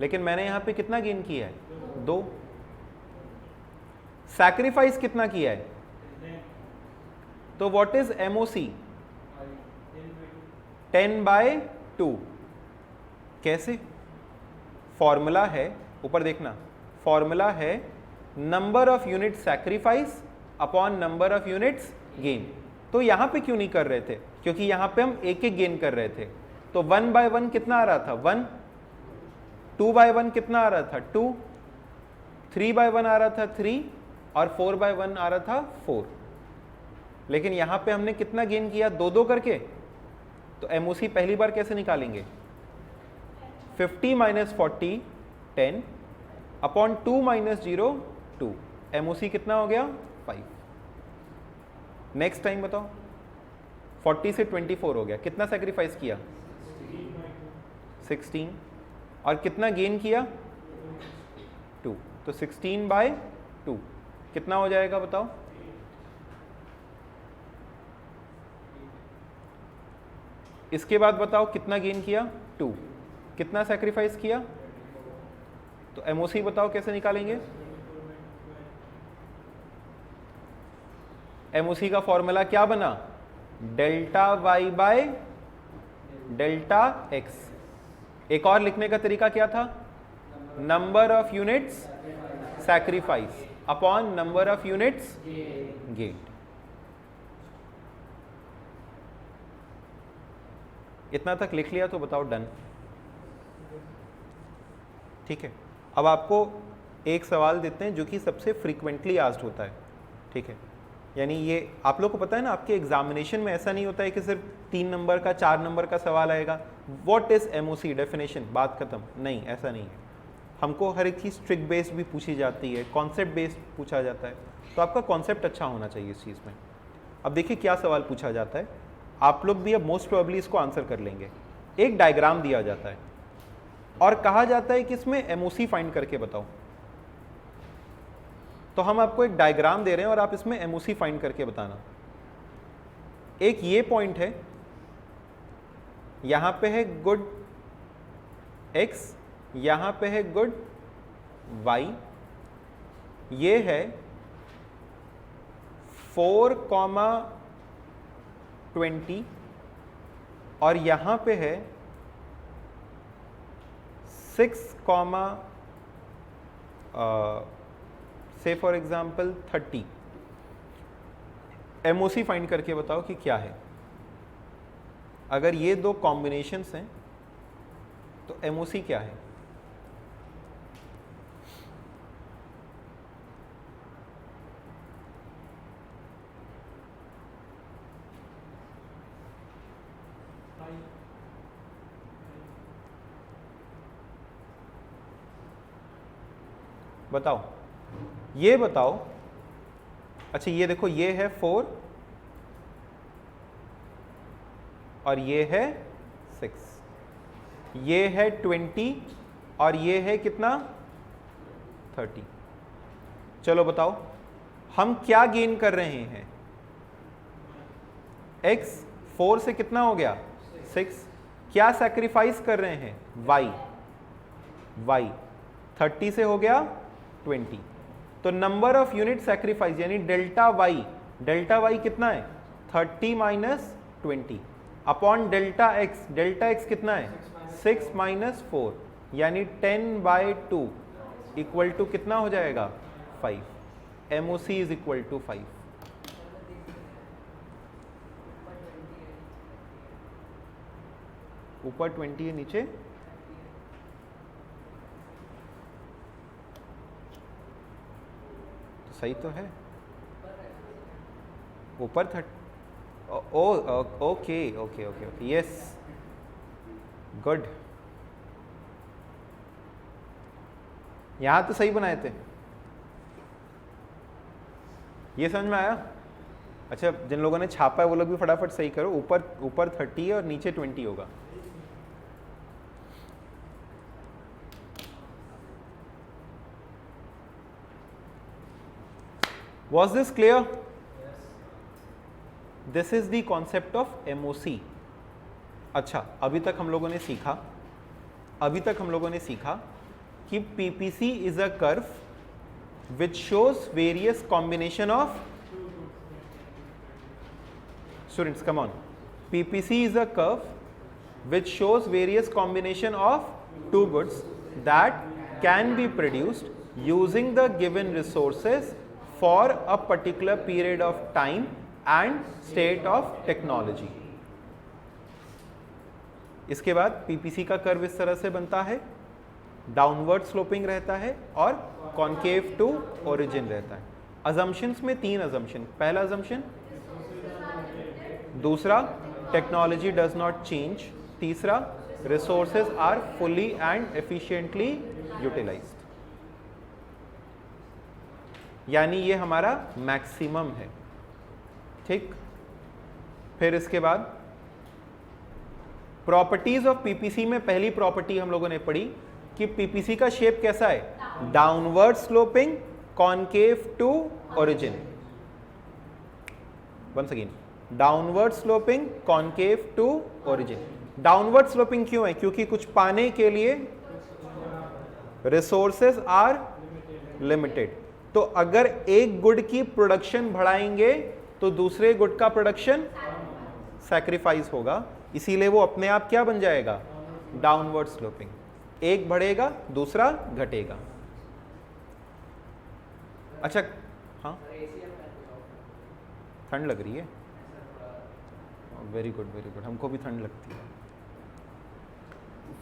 S1: लेकिन मैंने यहां पे कितना गेन किया है, 2। सैक्रिफाइस कितना किया है, तो व्हाट इज एमओसी, 10/2। कैसे, फॉर्मूला है, ऊपर देखना, फॉर्मूला है number of unit sacrifice upon number of units gain. तो यहां पे क्यों नहीं कर रहे थे, क्योंकि यहां पे हम एक एक गेन कर रहे थे। तो 1/1 कितना आ रहा था, 1, 2/1 कितना आ रहा था, 2, 3/1 आ रहा था 3, और 4/1 आ रहा था 4। लेकिन यहां पे हमने कितना गेन किया, 2-2 करके। तो एमओसी पहली बार कैसे निकालेंगे, 50 - 40 10 अपॉन 2 - 0 2। एमओसी कितना हो गया, 5। नेक्स्ट टाइम बताओ, 40 से 24 हो गया, कितना सेक्रीफाइस किया, 16, और कितना गेन किया, 2। तो 16/2 कितना हो जाएगा बताओ, इसके बाद बताओ कितना गेन किया, 2, कितना सैक्रिफाइस किया। तो एमओसी बताओ कैसे निकालेंगे। एमओसी का फॉर्मूला क्या बना, delta Y by delta X. एक और लिखने का तरीका क्या था, number of units sacrifice upon number of units gain. इतना तक लिख लिया तो बताओ डन। ठीक है, अब आपको एक सवाल देते हैं जो कि सबसे फ्रीक्वेंटली आस्क्ड होता है। ठीक है, यानी ये आप लोग को पता है ना, आपके एग्जामिनेशन में ऐसा नहीं होता है कि सिर्फ 3 नंबर का 4 नंबर का सवाल आएगा, व्हाट इज एमओसी डेफिनेशन, बात खत्म। नहीं, ऐसा नहीं है। हमको हर एक चीज़ ट्रिक बेस्ड भी पूछी जाती है, कॉन्सेप्ट बेस्ड पूछा जाता है। तो आपका कॉन्सेप्ट अच्छा होना चाहिए इस चीज़ में। अब देखिए क्या सवाल पूछा जाता है, आप लोग भी अब मोस्ट प्रोबेबली इसको आंसर कर लेंगे। एक डायग्राम दिया जाता है और कहा जाता है कि इसमें एमओसी फाइंड करके बताओ। तो हम आपको एक डायग्राम दे रहे हैं और आप इसमें एमओसी फाइंड करके बताना। एक ये पॉइंट है, यहां पे है गुड x, यहां पे है गुड y, ये है 4,20 और यहां पे है 6 कॉमा से फॉर एग्जाम्पल 30, एमओसी फाइंड करके बताओ कि क्या है। अगर ये दो कॉम्बिनेशंस हैं तो एमओसी क्या है? बताओ, ये बताओ। अच्छा ये देखो, ये है 4 और ये है 6, ये है 20 और ये है कितना 30। चलो बताओ हम क्या गेन कर रहे हैं? x 4 से कितना हो गया 6, क्या सैक्रिफाइस कर रहे हैं? y 30 से हो गया 20। तो नंबर ऑफ यूनिट सैक्रिफाइस यानी डेल्टा y कितना है? 30 माइनस 20 अपॉन डेल्टा x कितना है? 6 माइनस 4 यानी 10/2 इक्वल टू कितना हो जाएगा? 5। MOC is equal to 5। ऊपर 20 है, नीचे तो सही तो है, ऊपर 30। Okay, yes, good. यहां तो सही बनाए थे, ये समझ में आया? अच्छा, जिन लोगों ने छापा है वो लोग भी फटाफट सही करो। ऊपर 30 है और नीचे 20 होगा। Was this clear? This is the concept of MOC. अच्छा, अभी तक हम लोगों ने सीखा कि PPC is a curve which shows various combination of students. Come on, PPC is a curve which shows various combination of two goods that can be produced using the given resources for a particular period of time and state of technology. इसके बाद PPC का curve इस तरह से बनता है, downward sloping रहता है और कॉन्केव टू ओरिजिन रहता है। अजम्पशंस में 3 अजम्पशन। पहला अजम्पशन, दूसरा टेक्नोलॉजी डज नॉट चेंज, तीसरा resources are fully and efficiently utilised. यानी ये हमारा मैक्सिमम है, ठीक। फिर इसके बाद प्रॉपर्टीज ऑफ पीपीसी में पहली प्रॉपर्टी हम लोगों ने पढ़ी कि पीपीसी का शेप कैसा है? Downward sloping, concave to origin. Once again, downward sloping, concave to origin. Downward sloping क्यों है? क्योंकि कुछ पाने के लिए रिसोर्सेज आर लिमिटेड। तो अगर एक गुड की प्रोडक्शन बढ़ाएंगे तो दूसरे गुड का प्रोडक्शन सैक्रिफाइस होगा, इसीलिए वो अपने आप क्या बन जाएगा? Downward sloping. एक बढ़ेगा दूसरा घटेगा। अच्छा, हाँ, ठंड लग रही है? Very good, very good. हमको भी ठंड लगती है।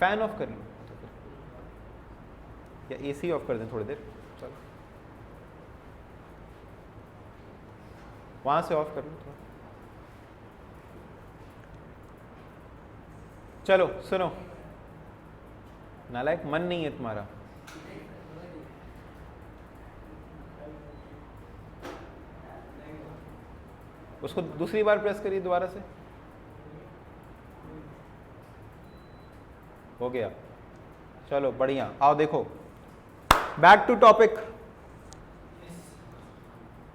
S1: फैन ऑफ कर लो या एसी ऑफ कर दें थोड़ी देर। चलो, वहां से ऑफ कर लो थोड़ा। चलो सुनो, नालायक मन नहीं है तुम्हारा। उसको दूसरी बार प्रेस करिए दोबारा से। हो गया, चलो बढ़िया। आओ देखो, बैक टू टॉपिक।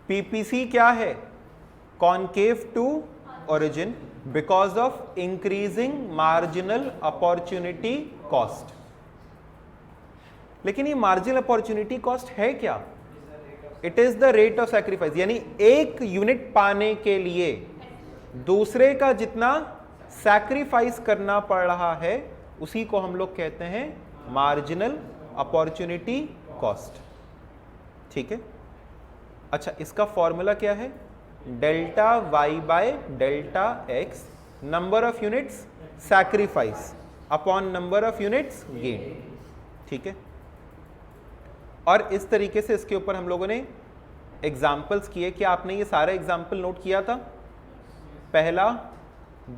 S1: पीपीसी क्या है? Concave to origin because of increasing marginal opportunity cost. लेकिन ये मार्जिनल अपॉर्चुनिटी कॉस्ट है क्या? It is the rate of sacrifice, यानी एक यूनिट पाने के लिए दूसरे का जितना सैक्रिफाइस करना पड़ रहा है उसी को हम लोग कहते हैं मार्जिनल अपॉर्चुनिटी कॉस्ट। ठीक है, अच्छा इसका फॉर्मूला क्या है? Delta Y by delta X, number of units sacrifice upon number of units gain. ठीक है, और इस तरीके से इसके ऊपर हम लोगों ने एग्जाम्पल्स किए। कि आपने ये सारा एग्जाम्पल नोट किया था? पहला,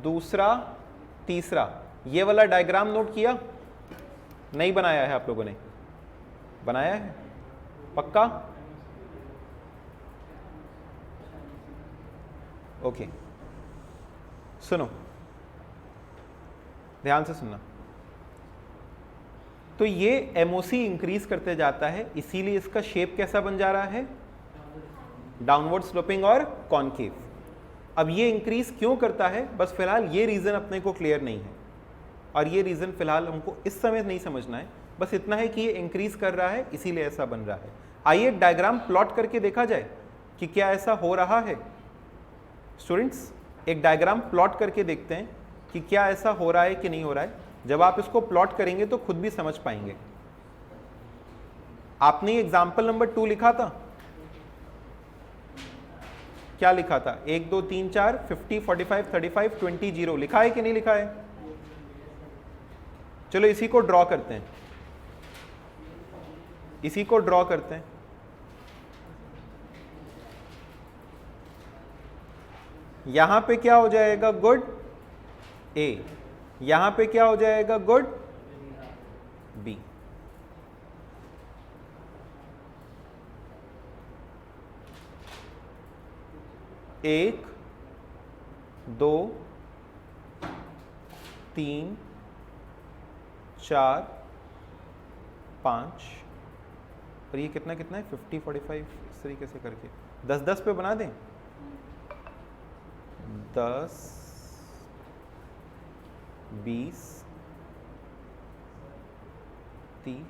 S1: दूसरा, तीसरा, ये वाला डायग्राम नोट किया? नहीं बनाया है आप लोगों ने? बनाया है पक्का? ओके, सुनो, ध्यान से सुनना। तो ये एमओसी इंक्रीज करते जाता है, इसीलिए इसका शेप कैसा बन जा रहा है? डाउनवर्ड स्लोपिंग और कॉनकेव। अब ये इंक्रीज क्यों करता है, बस फिलहाल ये रीजन अपने को क्लियर नहीं है, और ये रीजन फिलहाल हमको इस समय नहीं समझना है। बस इतना है कि ये इंक्रीज कर रहा है, इसीलिए ऐसा बन रहा है। आइए एक डायग्राम प्लॉट करके देखा जाए कि क्या ऐसा हो रहा है। स्टूडेंट्स, एक डायग्राम प्लॉट करके देखते हैं कि क्या ऐसा हो रहा है कि नहीं हो रहा है। जब आप इसको प्लॉट करेंगे तो खुद भी समझ पाएंगे। आपने एग्जाम्पल नंबर 2 लिखा था, क्या लिखा था? 1 2 3 4 50 45 35 20 0 लिखा है कि नहीं लिखा है? चलो इसी को ड्रॉ करते हैं, इसी को ड्रॉ करते हैं। यहां पे क्या हो जाएगा? Good A. यहां पे क्या हो जाएगा? Good B. एक, दो, तीन, चार, पाँच, और ये कितना कितना है? 50 45 इस तरीके से करके 10-10 पे बना दें। 10, 20, 30,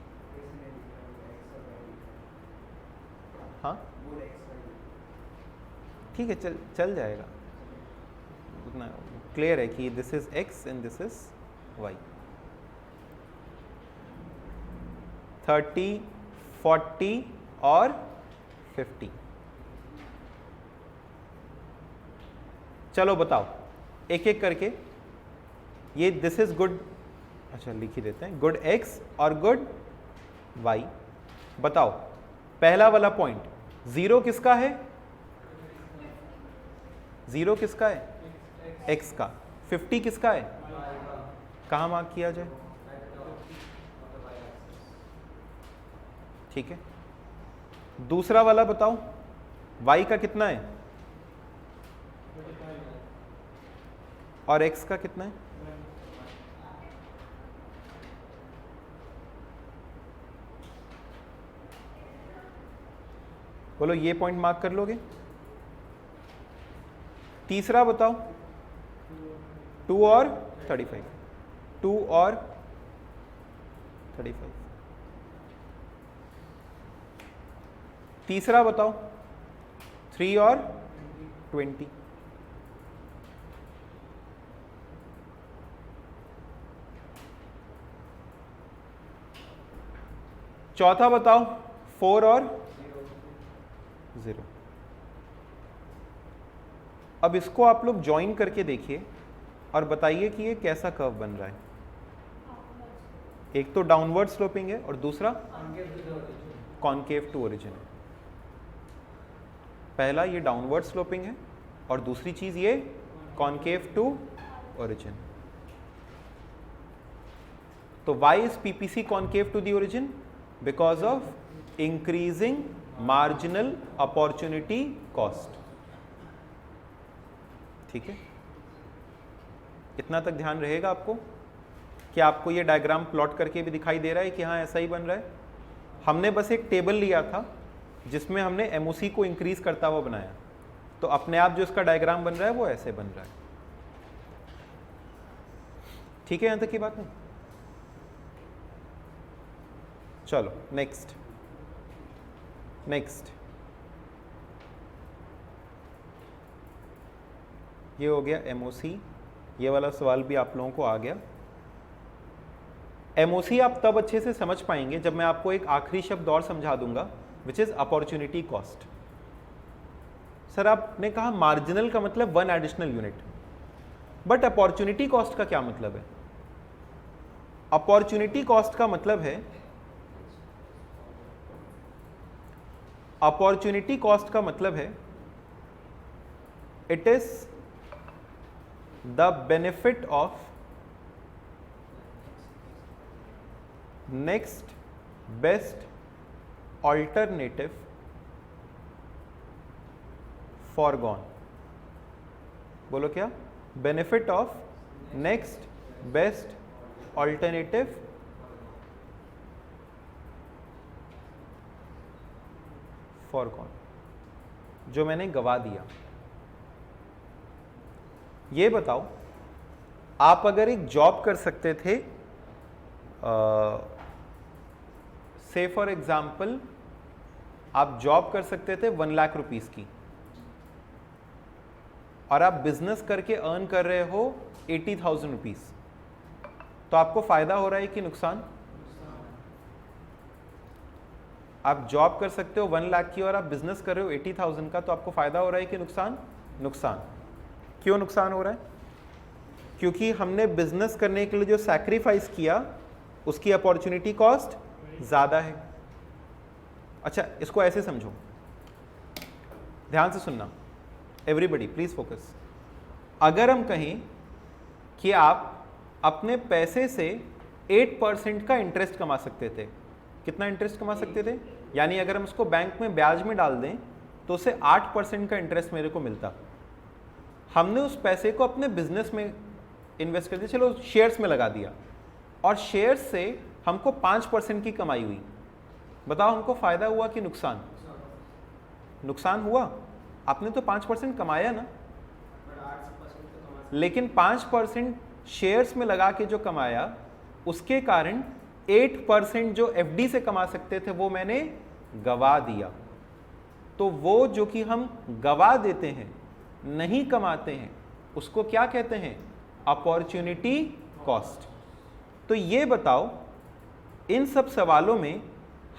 S1: हाँ ठीक है, चल जाएगा। उतना क्लियर है कि this is x and this is y। 30, 40 और 50। चलो बताओ एक एक करके। ये दिस इज गुड, अच्छा लिख ही देते हैं, गुड x और गुड y। बताओ पहला वाला पॉइंट, 0 किसका है? 0 किसका है? x का। 50 किसका है? कहाँ मार्क किया जाए? ठीक है, दूसरा वाला बताओ, y का कितना है और x का कितना है? बोलो, ये पॉइंट मार्क कर लोगे? तीसरा बताओ, 2 और 35, 2 और 35। तीसरा बताओ, 3 और 20। चौथा बताओ, 4 और 0। अब इसको आप लोग ज्वाइन करके देखिए और बताइए कि ये कैसा कर्व बन रहा है। एक तो डाउनवर्ड स्लोपिंग है और दूसरा कॉनकेव टू ओरिजिन है। पहला ये डाउनवर्ड स्लोपिंग है और दूसरी चीज ये कॉनकेव टू ओरिजिन। तो why is PPC concave to the origin? Because of increasing marginal opportunity cost। ठीक है, इतना तक ध्यान रहेगा आपको कि आपको ये डायग्राम प्लॉट करके भी दिखाई दे रहा है कि हाँ ऐसा ही बन रहा है। हमने बस एक टेबल लिया था जिसमें हमने एमओसी को इंक्रीज करता हुआ बनाया, तो अपने आप जो इसका डायग्राम बन रहा है वो ऐसे बन रहा है। ठीक है, यहां तक की बात नहीं? चलो नेक्स्ट नेक्स्ट। ये हो गया एमओसी, ये वाला सवाल भी आप लोगों को आ गया। एमओसी आप तब अच्छे से समझ पाएंगे जब मैं आपको एक आखिरी शब्द और समझा दूंगा, which is opportunity cost. Sir आपने कहा मार्जिनल का मतलब 1 additional unit, but opportunity cost का क्या मतलब है? अपॉर्चुनिटी कॉस्ट का मतलब है, अपॉर्चुनिटी कॉस्ट का मतलब है it is the benefit of next best alternative foregone. बोलो क्या? Benefit of next best alternative foregone, जो मैंने गवा दिया। ये बताओ, आप अगर एक जॉब कर सकते थे, से फॉर एग्जाम्पल आप जॉब कर सकते थे 1 लाख रुपीस की, और आप बिजनेस करके अर्न कर रहे हो 80,000 रुपीस, तो आपको फायदा हो रहा है कि नुकसान? आप जॉब कर सकते हो 1 लाख की और आप बिजनेस कर रहे हो 80,000 का, तो आपको फायदा हो रहा है कि नुकसान? नुकसान। क्यों नुकसान हो रहा है? क्योंकि हमने बिजनेस करने के लिए जो सैक्रिफाइस किया उसकी अपॉर्चुनिटी कॉस्ट ज्यादा है। अच्छा, इसको ऐसे समझो, ध्यान से सुनना, एवरीबडी प्लीज फोकस। अगर हम कहें कि आप अपने पैसे से 8% का इंटरेस्ट कमा सकते थे, कितना इंटरेस्ट कमा सकते थे? यानी अगर हम उसको बैंक में ब्याज में डाल दें तो उसे 8% का इंटरेस्ट मेरे को मिलता। हमने उस पैसे को अपने बिजनेस में इन्वेस्ट कर दिया, चलो शेयर्स में लगा दिया, और शेयर्स से हमको 5% की कमाई हुई। बताओ हमको फायदा हुआ कि नुकसान? नुकसान हुआ। आपने तो 5% कमाया ना, लेकिन 5% शेयर्स में लगा के जो कमाया, उसके कारण 8% जो एफडी से कमा सकते थे वो मैंने गवा दिया। तो वो जो कि हम गवा देते हैं, नहीं कमाते हैं, उसको क्या कहते हैं? Opportunity cost. तो ये बताओ, इन सब सवालों में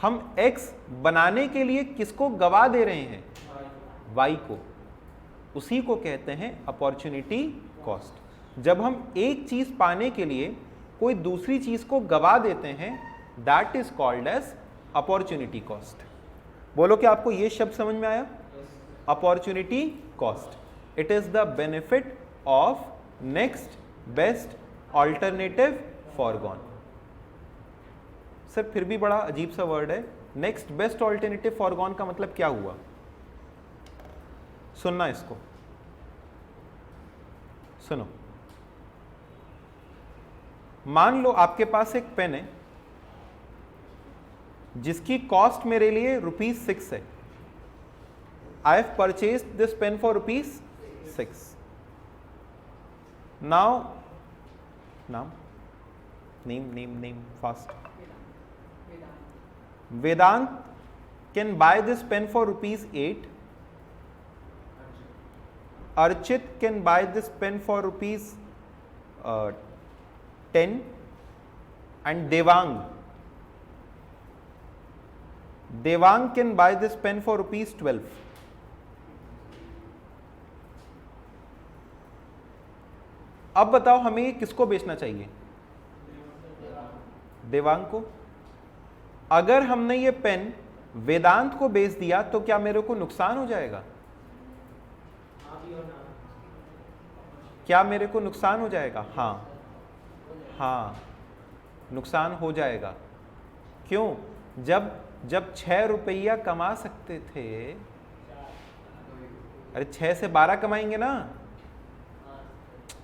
S1: हम x बनाने के लिए किसको गवा दे रहे हैं? y को। उसी को कहते हैं अपॉर्चुनिटी कॉस्ट। जब हम एक चीज पाने के लिए कोई दूसरी चीज को गवा देते हैं, that is called as opportunity cost. बोलो कि आपको ये शब्द समझ में आया? Opportunity cost, it is the benefit of next best alternative forgone. Sir फिर भी बड़ा अजीब सा वर्ड है, नेक्स्ट बेस्ट ऑल्टरनेटिव फॉरगॉन का मतलब क्या हुआ? सुनना इसको, सुनो। मान लो आपके पास एक पेन है जिसकी कॉस्ट मेरे लिए ₹6 है। I have purchased this pen for ₹6। Now नाम name fast. Vedant can buy this pen for ₹8. Archit can buy this pen for ₹10, and Devang can buy this pen for ₹12. अब बताओ हमें किसको बेचना चाहिए? देवांग को। अगर हमने ये पेन वेदांत को बेच दिया तो क्या मेरे को नुकसान हो जाएगा? क्या मेरे को नुकसान हो जाएगा? हाँ, नुकसान हो जाएगा। क्यों? जब 6 रुपया कमा सकते थे, अरे 6 से 12 कमाएंगे ना,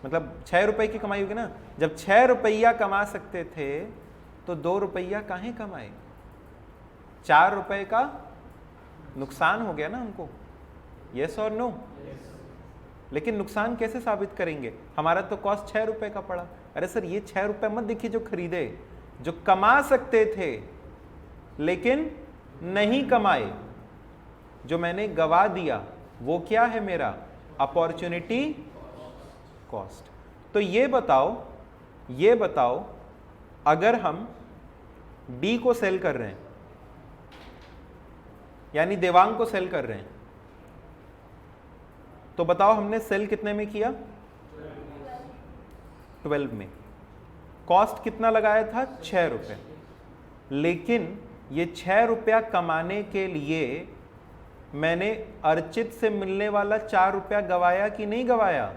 S1: मतलब 6 रुपए की कमाई होगी ना। जब 6 रुपया कमा सकते थे तो 2 रुपया काहे कमाए? 4 रुपए का नुकसान हो गया ना हमको। यस और नो? लेकिन नुकसान कैसे साबित करेंगे? हमारा तो कॉस्ट 6 रुपए का पड़ा। अरे सर ये 6 रुपए मत देखिए जो खरीदे, जो कमा सकते थे लेकिन नहीं कमाए, जो मैंने गवा दिया, वो क्या है मेरा? Opportunity cost. तो ये बताओ अगर हम डी को सेल कर रहे हैं, यानी देवांग को सेल कर रहे हैं, तो बताओ हमने सेल कितने में किया? 12 में। कॉस्ट कितना लगाया था? 6 रुपये। लेकिन ये 6 रुपया कमाने के लिए मैंने अर्चित से मिलने वाला 4 रुपया गवाया कि नहीं गवाया?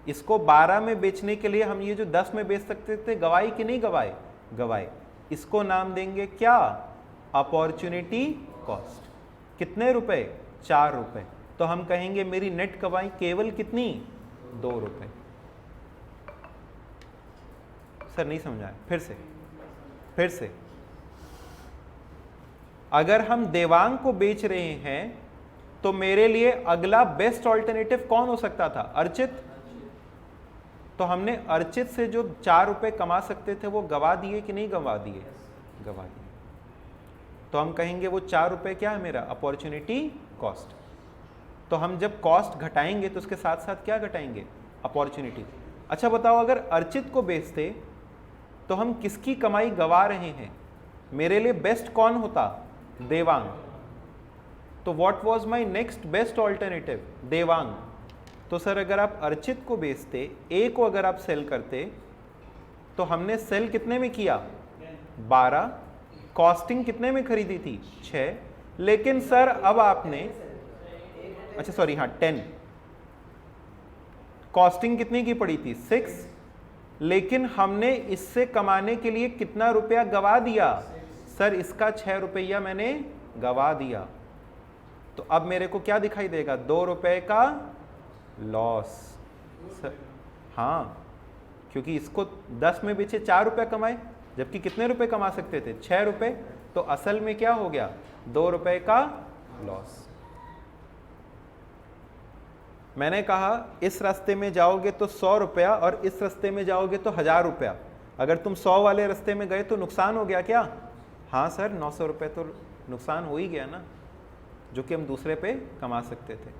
S1: इसको 12 में बेचने के लिए हम ये जो 10 में बेच सकते थे, गवाई कि नहीं गवाए? गवाए। इसको नाम देंगे क्या? Opportunity cost. कितने रुपए? 4 रुपए। तो हम कहेंगे मेरी नेट कमाई केवल कितनी? 2 रुपए। सर नहीं समझाया, फिर से अगर हम देवांग को बेच रहे हैं तो मेरे लिए अगला बेस्ट ऑल्टरनेटिव कौन हो सकता था? अर्चित। तो हमने अर्चित से जो 4 रुपए कमा सकते थे वो गवा दिए कि नहीं गवा दिए? गवा दिए। तो हम कहेंगे वो 4 रुपए क्या है मेरा? Opportunity cost. तो हम जब कॉस्ट घटाएंगे तो उसके साथ साथ क्या घटाएंगे? अपॉर्चुनिटी। अच्छा बताओ, अगर अर्चित को बेचते तो हम किसकी कमाई गवा रहे हैं? मेरे लिए बेस्ट कौन होता? देवांग। तो what was my next best alternative? Devang. तो सर अगर आप अर्चित को बेचते, ए को अगर आप सेल करते, तो हमने सेल कितने में किया? 12। कॉस्टिंग कितने में खरीदी थी? 6। लेकिन सर अब आपने, अच्छा सॉरी, हाँ 10। कॉस्टिंग कितने की पड़ी थी? 6। लेकिन हमने इससे कमाने के लिए कितना रुपया गवा दिया? सर इसका 6 रुपया मैंने गवा दिया। तो अब मेरे को क्या दिखाई देगा? 2 रुपए का लॉस। सर हाँ, क्योंकि इसको 10 में बेचे 4 रुपए कमाए, जबकि कितने रुपए कमा सकते थे? 6 रुपए। तो असल में क्या हो गया? 2 रुपए का लॉस। मैंने कहा इस रास्ते में जाओगे तो 100 रुपया और इस रास्ते में जाओगे तो 1000 रुपया। अगर तुम 100 वाले रास्ते में गए तो नुकसान हो गया क्या? हाँ सर, 900 रुपये तो नुकसान हो ही गया ना, जो कि हम दूसरे पे कमा सकते थे।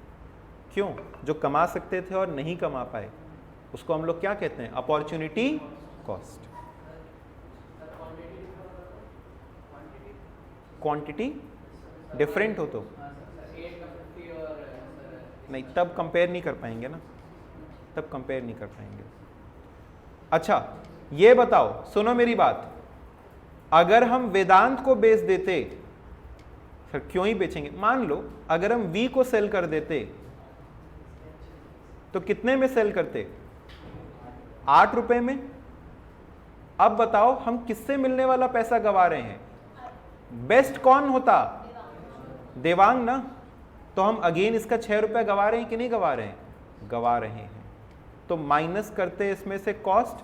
S1: क्यों? जो कमा सकते थे और नहीं कमा पाए, उसको हम लोग क्या कहते हैं? Opportunity cost. क्वांटिटी डिफरेंट हो तो नहीं, तब कंपेयर नहीं कर पाएंगे ना, तब कंपेयर नहीं कर पाएंगे। अच्छा ये बताओ, सुनो मेरी बात, अगर हम वेदांत को बेच देते, सर क्यों ही बेचेंगे, मान लो अगर हम वी को सेल कर देते तो कितने में सेल करते? 8 रुपए में। अब बताओ हम किससे मिलने वाला पैसा गवा रहे हैं? बेस्ट कौन होता? देवांग ना। तो हम अगेन इसका 6 रुपया गवा रहे हैं कि नहीं गवा रहे हैं? गवा रहे हैं। तो माइनस करते इसमें से कॉस्ट।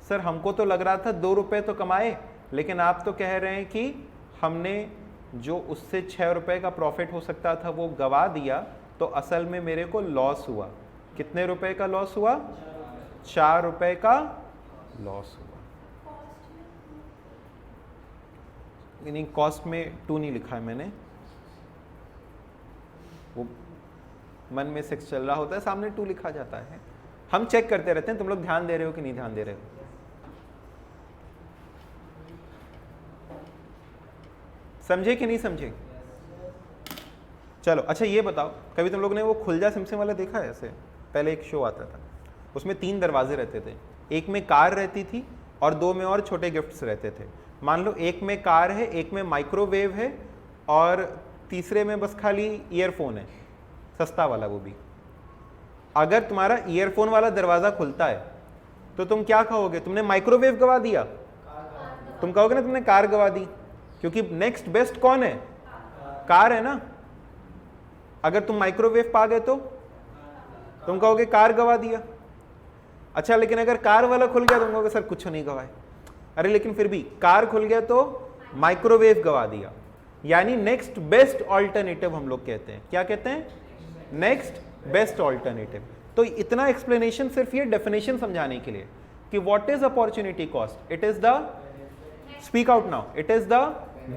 S1: सर हमको तो लग रहा था 2 रुपये तो कमाए, लेकिन आप तो कह रहे हैं कि हमने जो उससे 6 रुपये का प्रॉफिट हो सकता था वो गवा दिया, तो असल में मेरे को लॉस हुआ। कितने रुपए का लॉस हुआ? 4 रुपये का लॉस हुआ। यानी कॉस्ट में 2 नहीं लिखा है मैंने, वो मन में 6 चल रहा होता है, सामने 2 लिखा जाता है। हम चेक करते रहते हैं, तुम लोग ध्यान दे रहे हो कि नहीं ध्यान दे रहे हो। समझे कि नहीं समझे? चलो अच्छा ये बताओ, कभी तुम लोग ने वो खुल जा सिमसिम वाला देखा है? ऐसे पहले एक शो आता था, उसमें 3 दरवाजे रहते थे, एक में कार रहती थी और 2 में और छोटे गिफ्ट्स रहते थे। मान लो एक में कार है, एक में माइक्रोवेव है और तीसरे में बस खाली ईयरफोन है, सस्ता वाला वो भी। अगर तुम्हारा ईयरफोन वाला दरवाजा खुलता है तो तुम क्या कहोगे? तुमने माइक्रोवेव गवा दिया? तुम कहोगे ना तुमने कार गवा दी, क्योंकि नेक्स्ट बेस्ट कौन है? कार है ना। अगर तुम माइक्रोवेव पा गए तो तुम कहोगे कार गवा दिया। अच्छा लेकिन अगर कार वाला खुल गया तुम कहोगे सर कुछ नहीं गवाए। अरे लेकिन फिर भी कार खुल गया तो माइक्रोवेव गवा दिया। यानी नेक्स्ट बेस्ट ऑल्टरनेटिव हम लोग कहते हैं। क्या कहते हैं? Next best alternative. तो इतना एक्सप्लेनेशन सिर्फ ये डेफिनेशन समझाने के लिए कि what is opportunity cost. It is the, speak out now, it is the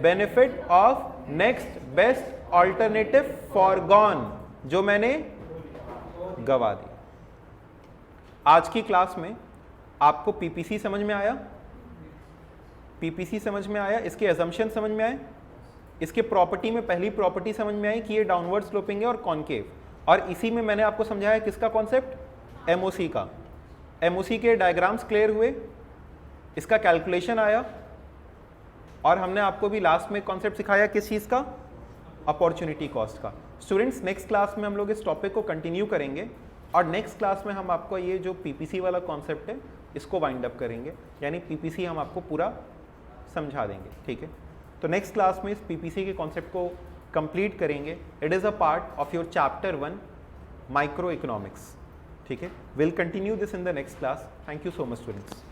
S1: benefit of next best alternative foregone, जो मैंने गवा दी। आज की क्लास में आपको पीपीसी समझ में आया? पीपीसी समझ में आया, इसके एजम्पशन समझ में आए, इसके प्रॉपर्टी में पहली प्रॉपर्टी समझ में आई कि ये डाउनवर्ड स्लोपिंग है और कॉनकेव, और इसी में मैंने आपको समझाया किसका कॉन्सेप्ट, एमओसी का। एमओसी के डायग्राम्स क्लियर हुए, इसका कैलकुलेशन आया, और हमने आपको भी लास्ट में कॉन्सेप्ट सिखाया किस चीज़ का, अपॉर्चुनिटी कॉस्ट का। स्टूडेंट्स नेक्स्ट क्लास में हम लोग इस टॉपिक को कंटिन्यू करेंगे, और नेक्स्ट क्लास में हम आपको ये जो पीपीसी वाला कॉन्सेप्ट है इसको वाइंड अप करेंगे, यानी पीपीसी हम आपको पूरा समझा देंगे, ठीक है। तो नेक्स्ट क्लास में इस पीपीसी के कॉन्सेप्ट को कंप्लीट करेंगे। It is a part of your chapter 1 micro economics, ठीक है। Will continue this in the next class. Thank you so much students.